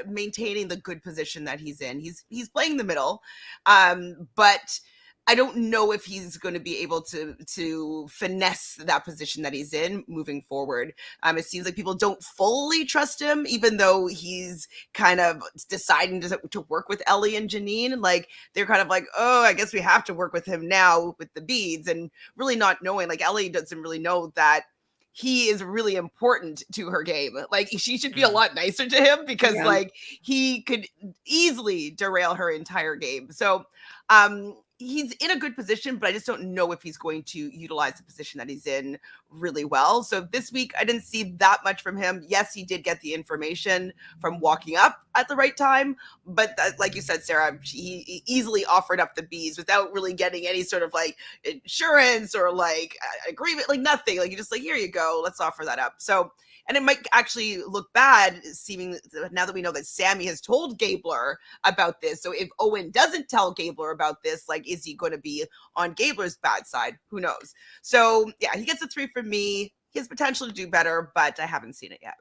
maintaining the good position that he's in. He's playing the middle, but I don't know if he's going to be able to finesse that position that he's in moving forward. It seems like people don't fully trust him, even though he's kind of deciding to work with Ellie and Janine. Like they're kind of like, oh, I guess we have to work with him now with the beads, and really not knowing. Like Ellie doesn't really know that he is really important to her game. Like she should be a lot nicer to him because like he could easily derail her entire game. So he's in a good position, but I just don't know if he's going to utilize the position that he's in really well. So this week I didn't see that much from him. Yes, he did get the information from walking up at the right time, but like you said, Sarah, he easily offered up the bees without really getting any sort of like insurance or like agreement, like nothing. Like you just like, here you go, let's offer that up. So, and it might actually look bad seeming now that we know that Sammy has told Gabler about this. So if Owen doesn't tell Gabler about this, like, is he going to be on Gabler's bad side? Who knows? So yeah, he gets a 3 from me. He has potential to do better, but I haven't seen it yet.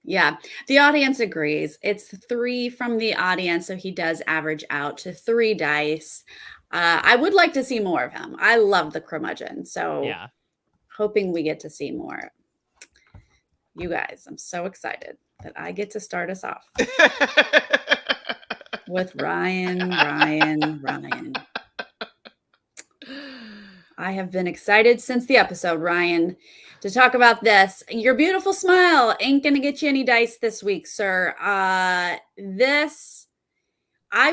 Yeah, the audience agrees. It's 3 from the audience, so he does average out to 3 dice. I would like to see more of him. I love the curmudgeon, so hoping we get to see more. You guys, I'm so excited that I get to start us off with Ryan. I have been excited since the episode, Ryan, to talk about this. Your beautiful smile ain't going to get you any dice this week, sir. I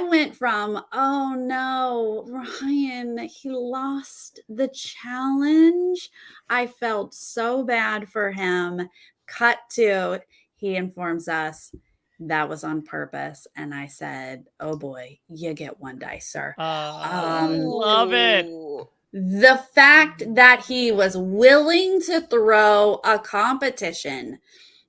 went from, oh no, Ryan, he lost the challenge. I felt so bad for him. Cut to, he informs us that was on purpose. And I said, oh boy, you get 1 dice, sir. Love it. The fact that he was willing to throw a competition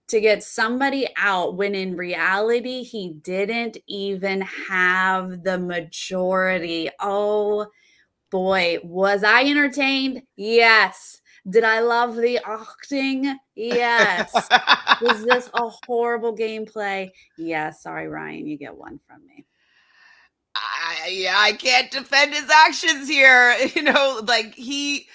to get somebody out when in reality he didn't even have the majority. Oh boy, was I entertained? Yes. Did I love the acting? Yes. Was this a horrible gameplay? Yes. Sorry, Ryan, you get 1 from me. I can't defend his actions here. You know, like he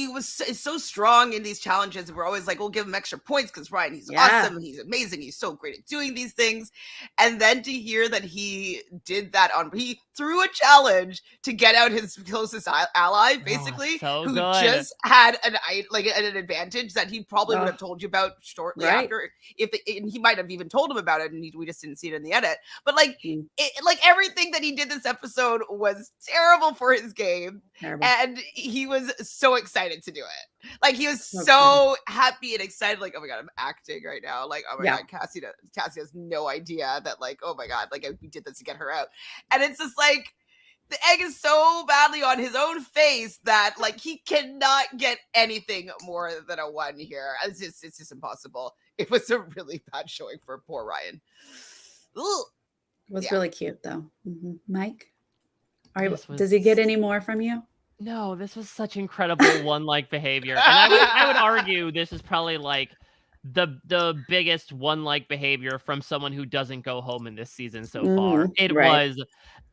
was so strong in these challenges, and we're always like, we'll give him extra points because Ryan, he's awesome and he's amazing, he's so great at doing these things. And then to hear that he did that he threw a challenge to get out his closest ally, basically, who just had an advantage that he probably would have told you about shortly after, and he might have even told him about it, and we just didn't see it in the edit. But like everything that he did this episode was terrible for his game. And he was so excited to do it. Like, he was so happy and excited. Like, oh my God, I'm acting right now. Like, oh my God, Cassie has no idea that, like, oh my God, like, we did this to get her out. And it's just like, the egg is so badly on his own face that, like, he cannot get anything more than a 1 here. It's just impossible. It was a really bad showing for poor Ryan. Ugh. It was really cute, though. Mm-hmm. Mike? Does he get any more from you? No, this was such incredible one-like behavior. And I would argue this is probably like the biggest one-like behavior from someone who doesn't go home in this season so far. It was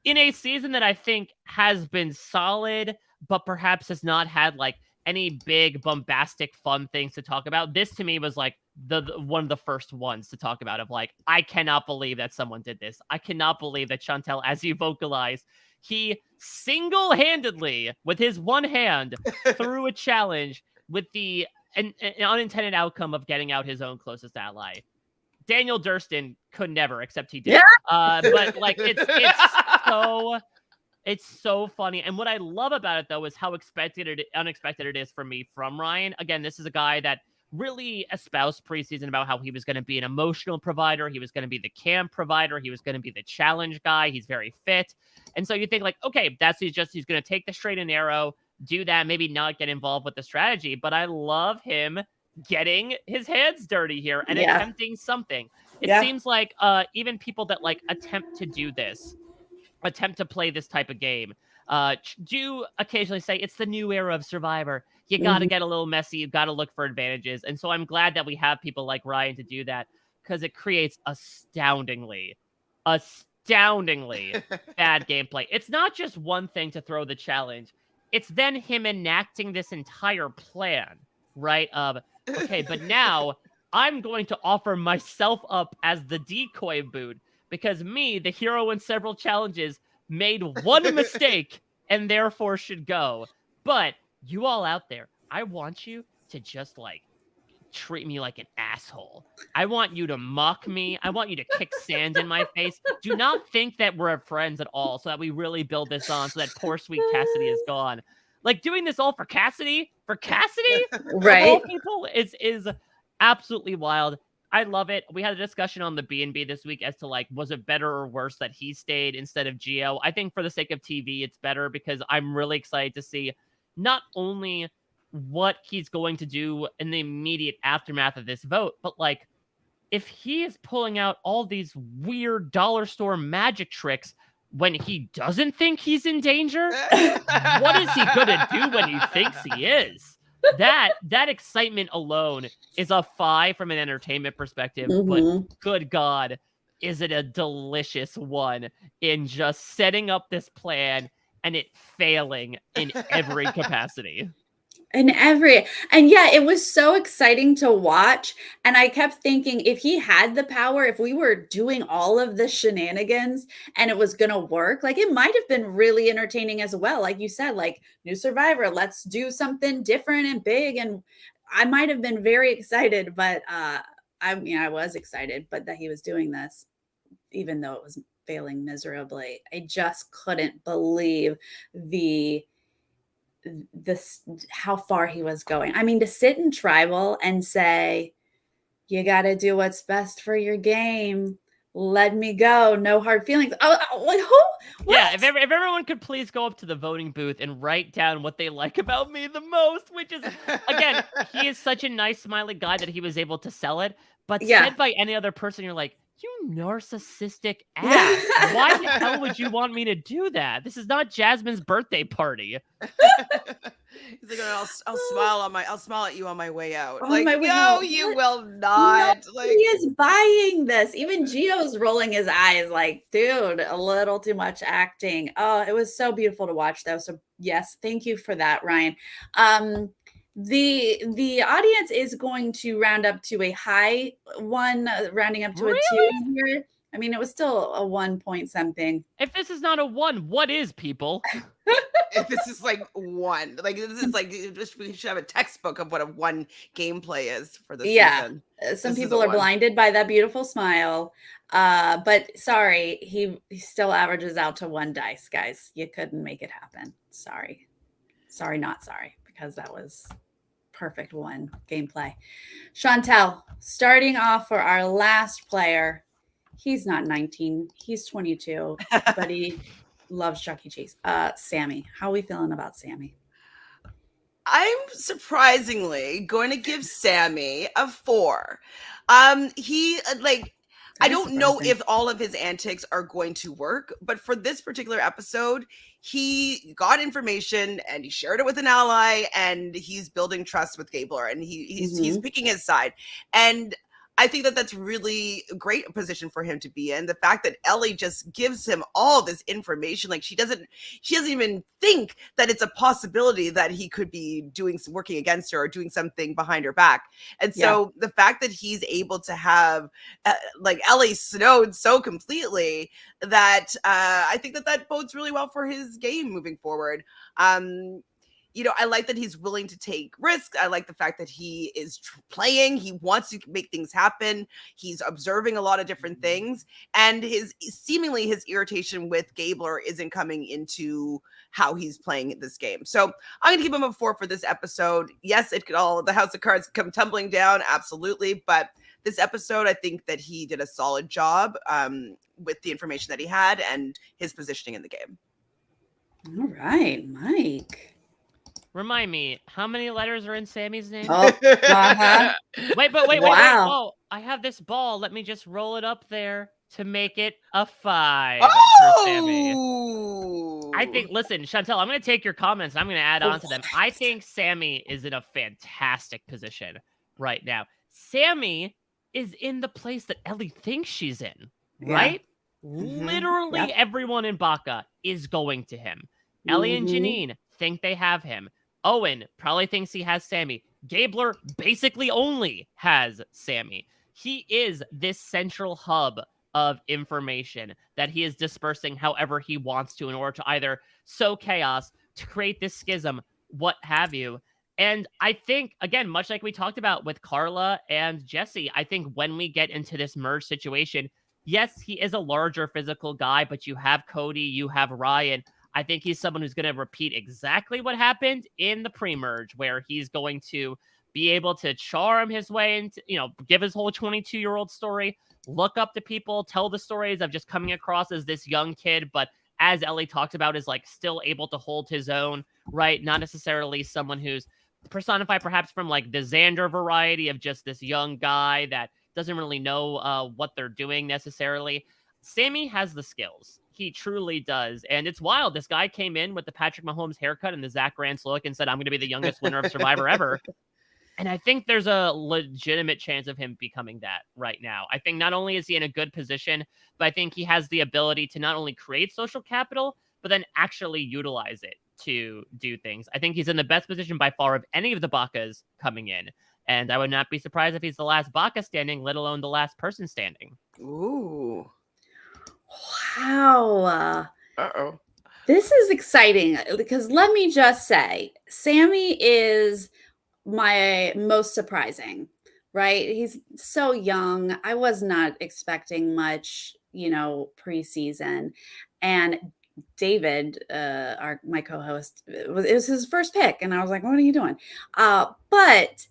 in a season that I think has been solid, but perhaps has not had like any big bombastic fun things to talk about. This to me was like the one of the first ones to talk about, of like, I cannot believe that someone did this. I cannot believe that Chantele, as you vocalized, he single-handedly, with his one hand, threw a challenge with the an unintended outcome of getting out his own closest ally. Daniel Durston could never, except he did. But like, it's so funny. And what I love about it, though, is how unexpected it is for me from Ryan. Again, this is a guy that really espoused preseason about how he was going to be an emotional provider. He was going to be the camp provider. He was going to be the challenge guy. He's very fit. And so you think like, okay, he's going to take the straight and narrow, do that, maybe not get involved with the strategy. But I love him getting his hands dirty here and attempting something. It seems like even people that like attempt to play this type of game, do occasionally say it's the new era of Survivor. You got to get a little messy. You got to look for advantages. And so I'm glad that we have people like Ryan to do that, because it creates astoundingly bad gameplay. It's not just one thing to throw the challenge. It's then him enacting this entire plan, right? Okay, but now I'm going to offer myself up as the decoy boot, because me, the hero in several challenges, made one mistake and therefore should go. But you all out there, I want you to just like treat me like an asshole. I want you to mock me. I want you to kick sand in my face. Do not think that we're friends at all, so that we really build this on, so that poor sweet Cassidy is gone. Like, doing this all for Cassidy, right? Of all people, is absolutely wild. I love it. We had a discussion on the B&B this week as to like, was it better or worse that he stayed instead of Gio? I think for the sake of TV, it's better, because I'm really excited to see not only what he's going to do in the immediate aftermath of this vote, but like, if he is pulling out all these weird dollar store magic tricks when he doesn't think he's in danger, what is he gonna do when he thinks he is? That excitement alone is a 5 from an entertainment perspective, but good God, is it a delicious one in just setting up this plan and it failing in every capacity. And yeah, it was so exciting to watch. And I kept thinking, if he had the power, if we were doing all of the shenanigans and it was going to work, like, it might have been really entertaining as well. Like you said, like, new Survivor, let's do something different and big. And I might have been very excited, but I was excited, but that he was doing this, even though it was failing miserably. I just couldn't believe how far he was going. I mean, to sit in tribal and say, you got to do what's best for your game. Let me go. No hard feelings. Who? Yeah, if everyone could please go up to the voting booth and write down what they like about me the most, which is, again, he is such a nice, smiley guy that he was able to sell it. But said by any other person, you're like, you narcissistic ass. Why the hell would you want me to do that? This is not Jasmine's birthday party. He's like, I'll smile at you on my way out. On Like, my way no, out. you What? will not. Nobody Like, is buying this. Even Gio's rolling his eyes like, dude, a little too much acting. Oh, it was so beautiful to watch though. So yes, thank you for that, Ryan. The audience is going to round up to a high one, rounding up to a Really? 2 here. I mean, it was still a 1 point something. If this is not a 1, what is, people? if this is like one, like this is like we should have a textbook of what a one gameplay is for this Yeah. season. Some This is people a are one. blinded by that beautiful smile. But sorry, he still averages out to 1 dice, guys. You couldn't make it happen. Sorry. Sorry, not sorry, because that was perfect 1 gameplay. Chantele, starting off for our last player. He's not 19, he's 22, but he loves Chuck E. Cheese. Sammy, how are we feeling about Sammy? I'm surprisingly going to give Sammy a 4. He like I That is don't know surprising. if all of his antics are going to work, but for this particular episode, he got information and he shared it with an ally, and he's building trust with Gabler, and he's picking his side. And I think that that's really a great position for him to be in. The fact that Ellie just gives him all this information, like she doesn't even think that it's a possibility that he could be working against her or doing something behind her back. And so the fact that he's able to have like Ellie snowed so completely that I think that that bodes really well for his game moving forward. I like that he's willing to take risks. I like the fact that he is playing. He wants to make things happen. He's observing a lot of different things, and his irritation with Gabler isn't coming into how he's playing this game. So I'm going to give him a 4 for this episode. Yes, the house of cards come tumbling down, absolutely, but this episode, I think that he did a solid job with the information that he had and his positioning in the game. All right, Mike. Remind me, how many letters are in Sammy's name? Oh, uh-huh. Wait. Wow. Oh, I have this ball. Let me just roll it up there to make it a 5 for Sammy. I think, listen, Chantele, I'm going to take your comments and I'm going to add on to them. I think Sammy is in a fantastic position right now. Sammy is in the place that Ellie thinks she's in, right? Literally everyone in Baka is going to him. Ellie and Janine think they have him. Owen probably thinks he has Sammy. Gabler basically only has Sammy. He is this central hub of information that he is dispersing however he wants to in order to either sow chaos, to create this schism, what have you. And I think, again, much like we talked about with Carla and Jesse, I think when we get into this merge situation, yes, he is a larger physical guy, but you have Cody, you have Ryan. I think he's someone who's going to repeat exactly what happened in the pre-merge, where he's going to be able to charm his way into, give his whole 22-year-old story, look up to people, tell the stories of just coming across as this young kid, but as Ellie talked about, is like still able to hold his own, right? Not necessarily someone who's personified perhaps from like the Xander variety of just this young guy that doesn't really know what they're doing necessarily. Sammy has the skills. He truly does. And it's wild. This guy came in with the Patrick Mahomes haircut and the Zach Rance look and said, I'm going to be the youngest winner of Survivor ever. And I think there's a legitimate chance of him becoming that right now. I think not only is he in a good position, but I think he has the ability to not only create social capital, but then actually utilize it to do things. I think he's in the best position by far of any of the Bakas coming in. And I would not be surprised if he's the last Baka standing, let alone the last person standing. Ooh. Wow. Uh-oh. This is exciting because let me just say, Sammy is my most surprising, right? He's so young. I was not expecting much, preseason. And David, my co-host, it was his first pick, and I was like, "What are you doing?" But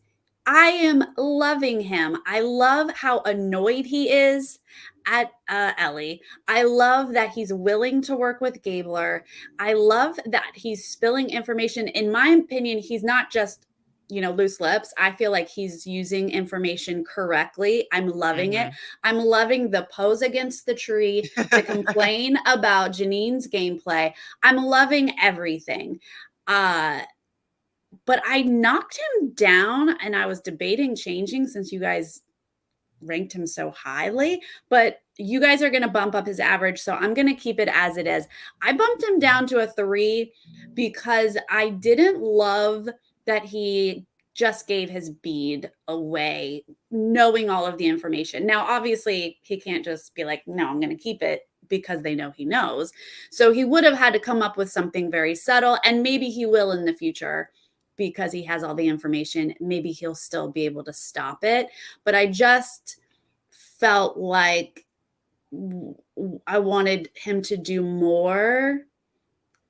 I am loving him. I love how annoyed he is at Ellie. I love that he's willing to work with Gabler. I love that he's spilling information. In my opinion, he's not just loose lips. I feel like he's using information correctly. I'm loving it. I'm loving the pose against the tree to complain about Janine's gameplay. I'm loving everything. but I knocked him down, and I was debating changing since you guys ranked him so highly, but you guys are going to bump up his average, so I'm going to keep it as it is. I bumped him down to a 3 because I didn't love that he just gave his bead away, knowing all of the information. Now, obviously, he can't just be like, no, I'm going to keep it because they know he knows. So he would have had to come up with something very subtle, and maybe he will in the future because he has all the information. Maybe he'll still be able to stop it. But I just felt like I wanted him to do more.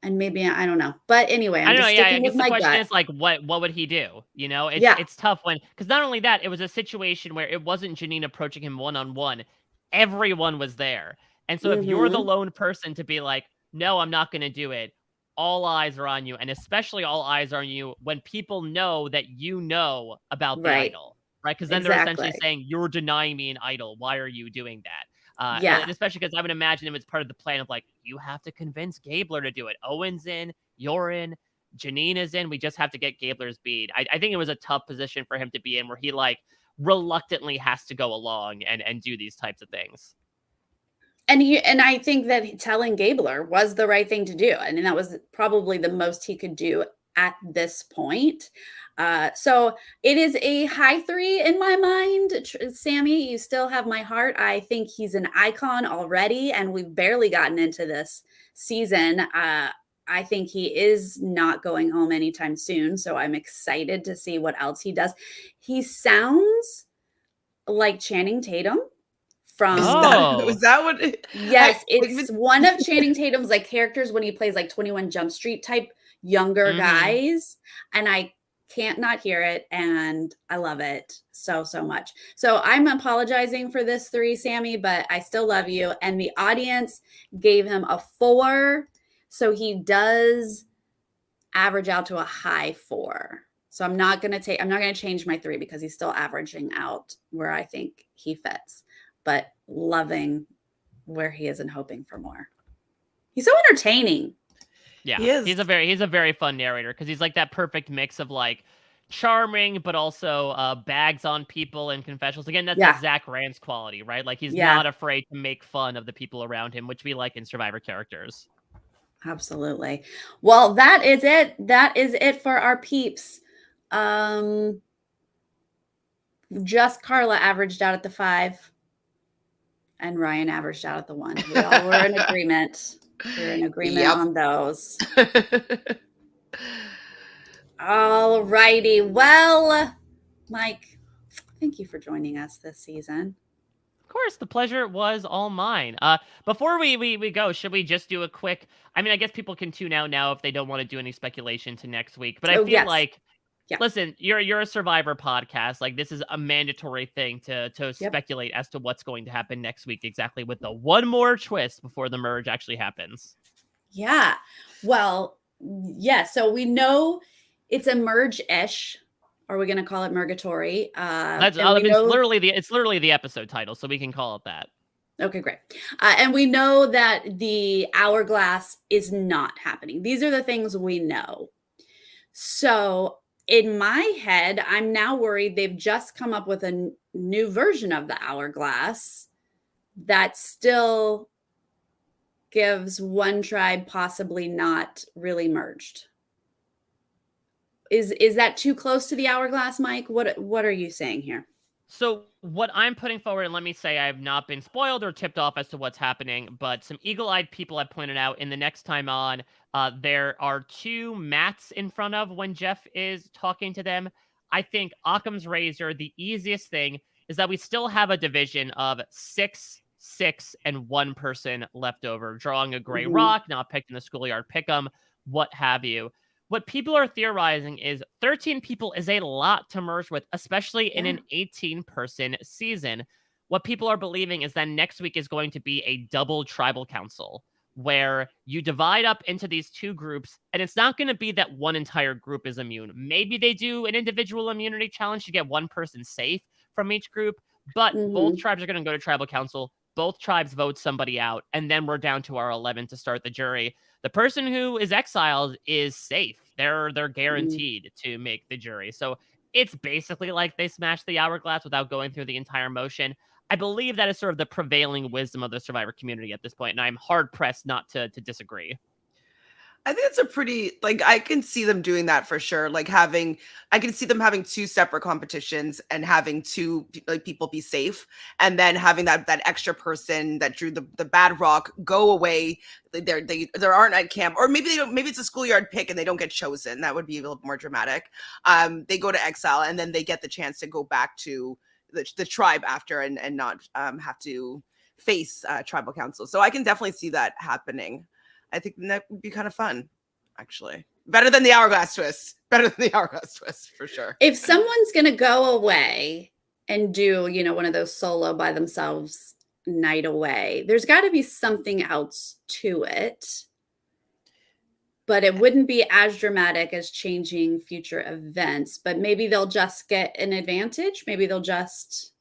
And maybe I don't know. But anyway, I I'm don't know. just Yeah, I sticking with guess the my question gut. is like, what would he do? You know, Yeah. it's tough when because not only that, it was a situation where it wasn't Janine approaching him one on one. Everyone was there, and so if you're the Mm-hmm. lone person to be like, no, I'm not going to do it. All eyes are on you, and especially all eyes are on you when people know that you know about the Right. idol, right? Because then they're essentially Exactly. saying you're denying me an idol. Why are you doing that? And Yeah. especially because I would imagine him as part of the plan of like, you have to convince Gabler to do it. Owen's in, you're in, Janine is in. We just have to get Gabler's bead. I think it was a tough position for him to be in where he like reluctantly has to go along and do these types of things. And I think that telling Gabler was the right thing to do. And that was probably the most he could do at this point. So it is a high 3 in my mind. Sammy, you still have my heart. I think he's an icon already, and we've barely gotten into this season. I think he is not going home anytime soon. So I'm excited to see what else he does. He sounds like Channing Tatum Is from that Oh. was that what Yes, like it's one of Channing Tatum's, like, characters when he plays, like, 21 Jump Street type younger Mm-hmm. guys, and I can't not hear it, and I love it so, so much. So I'm apologizing for this 3, Sammy, but I still love you, and the audience gave him a 4, so he does average out to a high 4. So I'm not gonna change my 3 because he's still averaging out where I think he fits, but loving where he is and hoping for more. He's so entertaining. Yeah, he is. he's a very fun narrator because he's like that perfect mix of like charming but also bags on people and confessionals. Again, that's like Yeah. Zach Rance quality, right? Like he's Yeah, not afraid to make fun of the people around him, which we like in Survivor characters. absolutely. Well, that is it. That is it for our peeps. Um just Carla averaged out at the 5 and Ryan averaged out at the 1. We all were in agreement. We're in agreement Yep. on those. All righty. Well, Mike, thank you for joining us this season. Of course, the pleasure was all mine. Before we go, should we just do a quick? I mean, I guess people can tune out now if they don't want to do any speculation to next week. But I Oh, feel yes. like, Yeah. listen, you're a Survivor podcast. Like this is a mandatory thing to Yep. speculate as to what's going to happen next week, exactly with the one more twist before the merge actually happens. Yeah. Well, yeah. So we know it's a merge-ish. Are we going to call it Murgatory? That's And we know, it's literally the episode title, so we can call it that. okay, great. And we know that the hourglass is not happening. These are the things we know. So in my head, I'm now worried they've just come up with a new version of the hourglass that still gives one tribe possibly not really merged. Is that too close to the hourglass, Mike? What are you saying here? So what I'm putting forward, and let me say I have not been spoiled or tipped off as to what's happening, but some eagle-eyed people have pointed out in the next time on, there are 2 mats in front of when Jeff is talking to them. I think Occam's razor, the easiest thing is that we still have a division of 6, 6, and 1 person left over, drawing a gray Mhm. rock, not picked in the schoolyard pick'em, what have you. What people are theorizing is 13 people is a lot to merge with, especially in Yeah. an 18-person season. What people are believing is that next week is going to be a double tribal council where you divide up into these 2 groups, and it's not going to be that one entire group is immune. Maybe they do an individual immunity challenge to get one person safe from each group, but both Mhm. tribes are going to go to tribal council. Both tribes vote somebody out, and then we're down to our 11 to start the jury. The person who is exiled is safe. They're Mm. guaranteed to make the jury. So it's basically like they smashed the hourglass without going through the entire motion. I believe that is sort of the prevailing wisdom of the Survivor community at this point, and I'm hard pressed not to disagree. I think it's a pretty, like, I can see them doing that for sure. Like I can see them having two separate competitions and having two like people be safe, and then having that extra person that drew the bad rock go away. There aren't at camp, or maybe they don't. Maybe it's a schoolyard pick and they don't get chosen. That would be a little more dramatic. They go to exile and then they get the chance to go back to the tribe after and not have to face tribal council. So I can definitely see that happening. I think that would be kind of fun, actually. Better than the hourglass twist. Better than the hourglass twist, for sure. If someone's going to go away and do, one of those solo by themselves night away, there's got to be something else to it. But it wouldn't be as dramatic as changing future events. But maybe they'll just get an advantage. Maybe they'll just.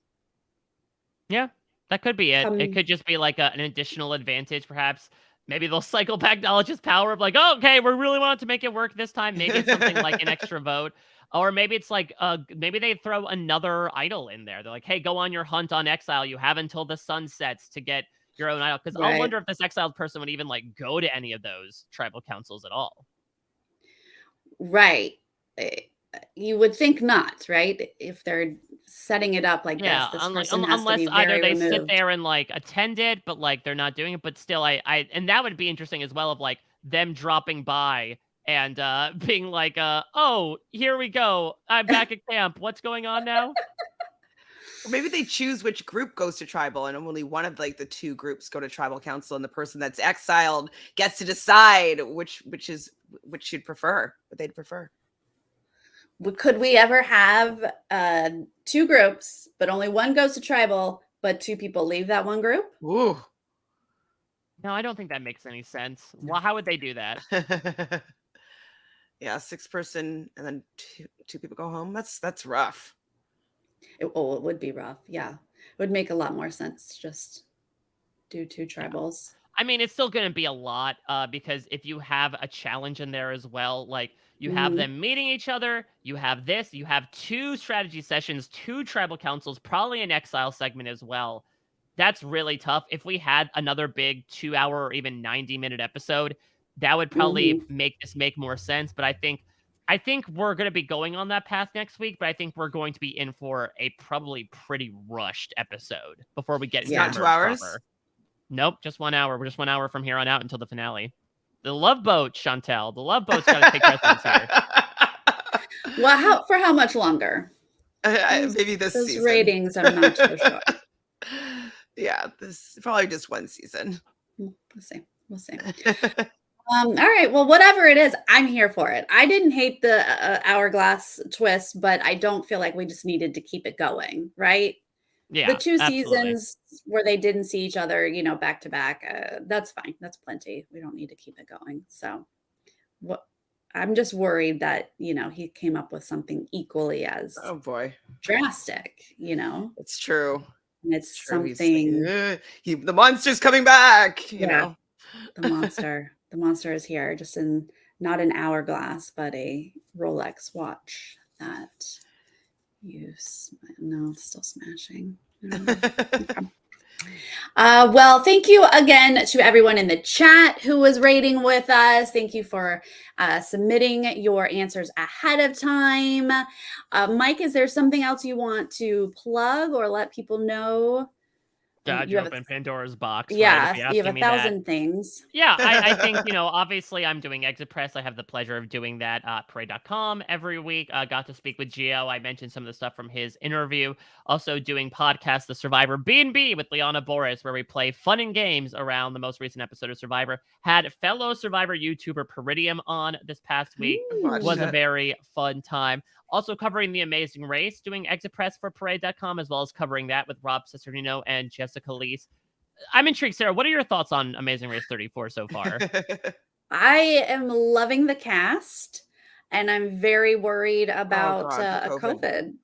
Yeah, that could be it. It could just be like an additional advantage, perhaps. Maybe they'll cycle back knowledge's power of like, oh, okay, we really want to make it work this time. Maybe it's something like an extra vote. Or maybe it's like, maybe they throw another idol in there. They're like, hey, go on your hunt on exile. You have until the sun sets to get your own idol. Because I'll wonder if this exiled person would even like go to any of those tribal councils at all. Right. You would think not, right? If they're setting it up like this person has unless to be either they removed. sit there and like attend it, but like they're not doing it. But still, I and that would be interesting as well of like them dropping by and being like, oh, here we go. I'm back at camp. What's going on now? Or maybe they choose which group goes to tribal, and only one of like the two groups go to tribal council, and the person that's exiled gets to decide which you'd prefer, what they'd prefer. Could we ever have two groups, but only one goes to tribal, but two people leave that one group? Ooh. No, I don't think that makes any sense. Well, how would they do that? Yeah, 6-person and then two people go home. That's rough. It would be rough. Yeah. It would make a lot more sense. Just do two tribals. Yeah. I mean, it's still going to be a lot because if you have a challenge in there as well, like you have them meeting each other, you have this, you have 2 strategy sessions, 2 tribal councils, probably an exile segment as well. That's really tough. If we had another big 2-hour or even 90-minute episode, that would probably make this make more sense. But I think we're going to be going on that path next week, but I think we're going to be in for a probably pretty rushed episode before we get into 2 hours. Proper. Nope, just 1 hour. We're just 1 hour from here on out until the finale. The Love Boat, Chantele. The Love Boat's got to take precedence here. Well, for how much longer? Maybe this those season. Ratings, I'm not so sure. Yeah, this probably just one season. We'll see. All right. Well, whatever it is, I'm here for it. I didn't hate the hourglass twist, but I don't feel like we just needed to keep it going, right? Yeah, the 2 absolutely. seasons where they didn't see each other, back to back, that's fine. That's plenty. We don't need to keep it going. So I'm just worried that, he came up with something equally as drastic, It's true. And it's something. The monster's coming back, you know. The monster is here, just in not an hourglass, but a Rolex watch that no, it's still smashing. Well, thank you again to everyone in the chat who was rating with us. Thank you for submitting your answers ahead of time. Mike, is there something else you want to plug or let people know? You open Pandora's box. Yeah, right, you have 1,000 things. Yeah, I think, obviously I'm doing Exit Press. I have the pleasure of doing that at Parade.com every week. Got to speak with Gio. I mentioned some of the stuff from his interview. Also doing podcast, The Survivor B&B with Liana Boris, where we play fun and games around the most recent episode of Survivor. Had fellow Survivor YouTuber Peridium on this past week. Was a very fun time. Also covering The Amazing Race, doing Exit Press for Parade.com, as well as covering that with Rob Cesternino and Jessica Leese. I'm intrigued, Sarah. What are your thoughts on Amazing Race 34 so far? I am loving the cast, and I'm very worried about a COVID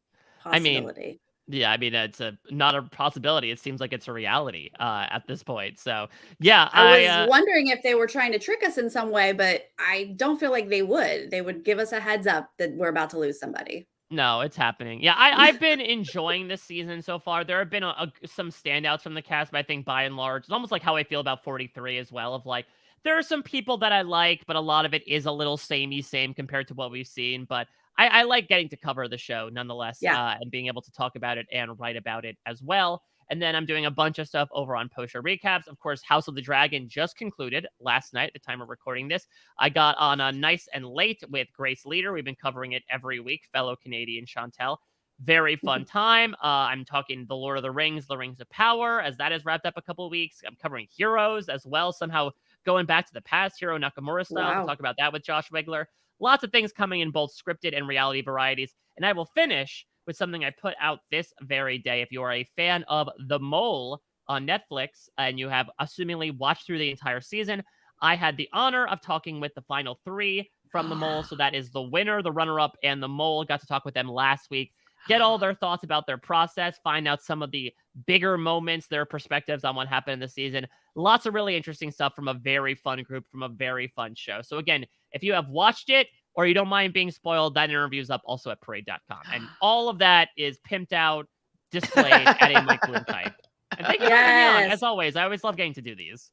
possibility. Yeah, I mean, it's not a possibility. It seems like it's a reality at this point. So, yeah, I was wondering if they were trying to trick us in some way, but I don't feel like they would. They would give us a heads up that we're about to lose somebody. No, it's happening. Yeah, I've been enjoying this season so far. There have been some standouts from the cast, but I think by and large, it's almost like how I feel about 43 as well. Of like, there are some people that I like, but a lot of it is a little samey same compared to what we've seen. But I like getting to cover the show nonetheless, Yeah. and being able to talk about it and write about it as well. And then I'm doing a bunch of stuff over on Post Show Recaps. Of course, House of the Dragon just concluded last night, the time of recording this. I got on a Nice and Late with Grace Leader. We've been covering it every week, fellow Canadian Chantele. Very fun time. I'm talking The Lord of the Rings, The Rings of Power, as that has wrapped up a couple of weeks. I'm covering Heroes as well, somehow going back to the past, Hiro Nakamura style, to Wow. talk about that with Josh Wigler. Lots of things coming in both scripted and reality varieties. And I will finish with something I put out this very day. If you are a fan of The Mole on Netflix and you have assumingly watched through the entire season, I had the honor of talking with the final three from The Mole. So that is the winner, the runner-up, and The Mole. Got to talk with them last week. Get all their thoughts about their process, find out some of the bigger moments, their perspectives on what happened in the season. Lots of really interesting stuff from a very fun group, from a very fun show. So again, if you have watched it or you don't mind being spoiled, that interview is up also at parade.com. And all of that is pimped out, displayed at a Mike Bloom type. And thank you for having me on. Yes. As always, I always love getting to do these.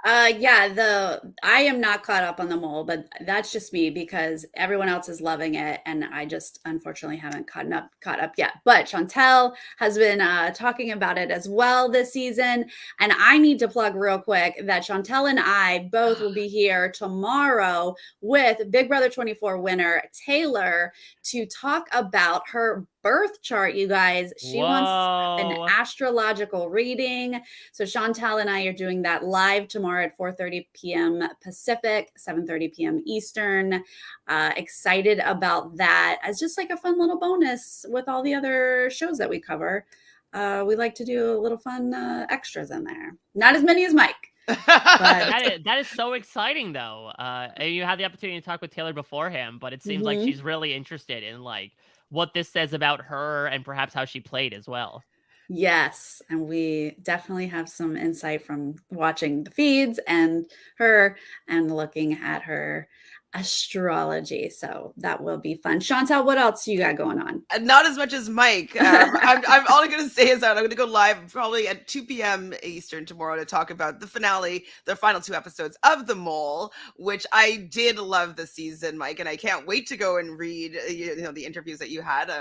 Yeah, I am not caught up on The Mole, but that's just me because everyone else is loving it, and I just unfortunately haven't caught up yet. But Chantele has been talking about it as well this season, and I need to plug real quick that Chantele and I both will be here tomorrow with Big Brother 24 winner Taylor to talk about her birth chart. You guys, she wants an Whoa. astrological reading. So Chantele and I are doing that live tomorrow at 4:30 p.m. Pacific, 7:30 p.m. Eastern. Excited about that as just like a fun little bonus with all the other shows that we cover. We like to do a little fun extras in there. Not as many as Mike. But That is so exciting though. And you had the opportunity to talk with Taylor beforehand, but it seems like she's really interested in like what this says about her and perhaps how she played as well. Yes, and we definitely have some insight from watching the feeds and her and looking at her astrology. So that will be fun. Chantele, what else you got going on? Not as much as Mike. I'm all I'm going to say is that I'm going to go live probably at 2 p.m. Eastern tomorrow to talk about the finale, the final two episodes of The Mole, which I did love this season, Mike, and I can't wait to go and read the interviews that you had.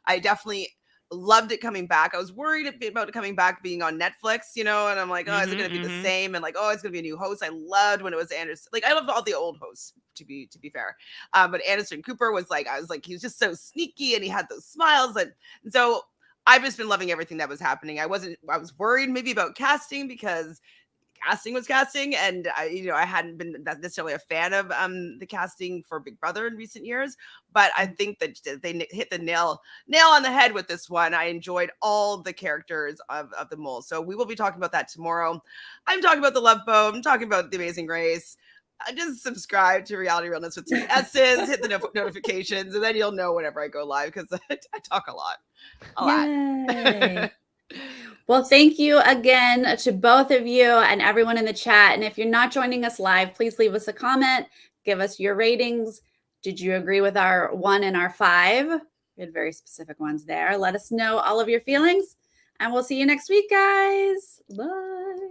I definitely loved it coming back. I was worried about it coming back being on Netflix, and I'm like, oh, is it going to be the same? And like, oh, it's going to be a new host. I loved when it was Anderson. Like, I loved all the old hosts, to be fair. But Anderson Cooper was like, I was like, he was just so sneaky and he had those smiles. And so I've just been loving everything that was happening. I was worried maybe about casting because casting was casting, and I hadn't been that necessarily a fan of the casting for Big Brother in recent years, but I think that they hit the nail on the head with this one. I enjoyed all the characters of The Mole, so we will be talking about that tomorrow. I'm talking about the Love Boat. I'm talking about The Amazing Race. Just subscribe to Reality Realness with 2 S's, hit the notifications, and then you'll know whenever I go live because I talk a lot. Yay. Well, thank you again to both of you and everyone in the chat. And if you're not joining us live, please leave us a comment, give us your ratings. Did you agree with our 1 and our 5? We had very specific ones there. Let us know all of your feelings, and we'll see you next week, guys. Bye.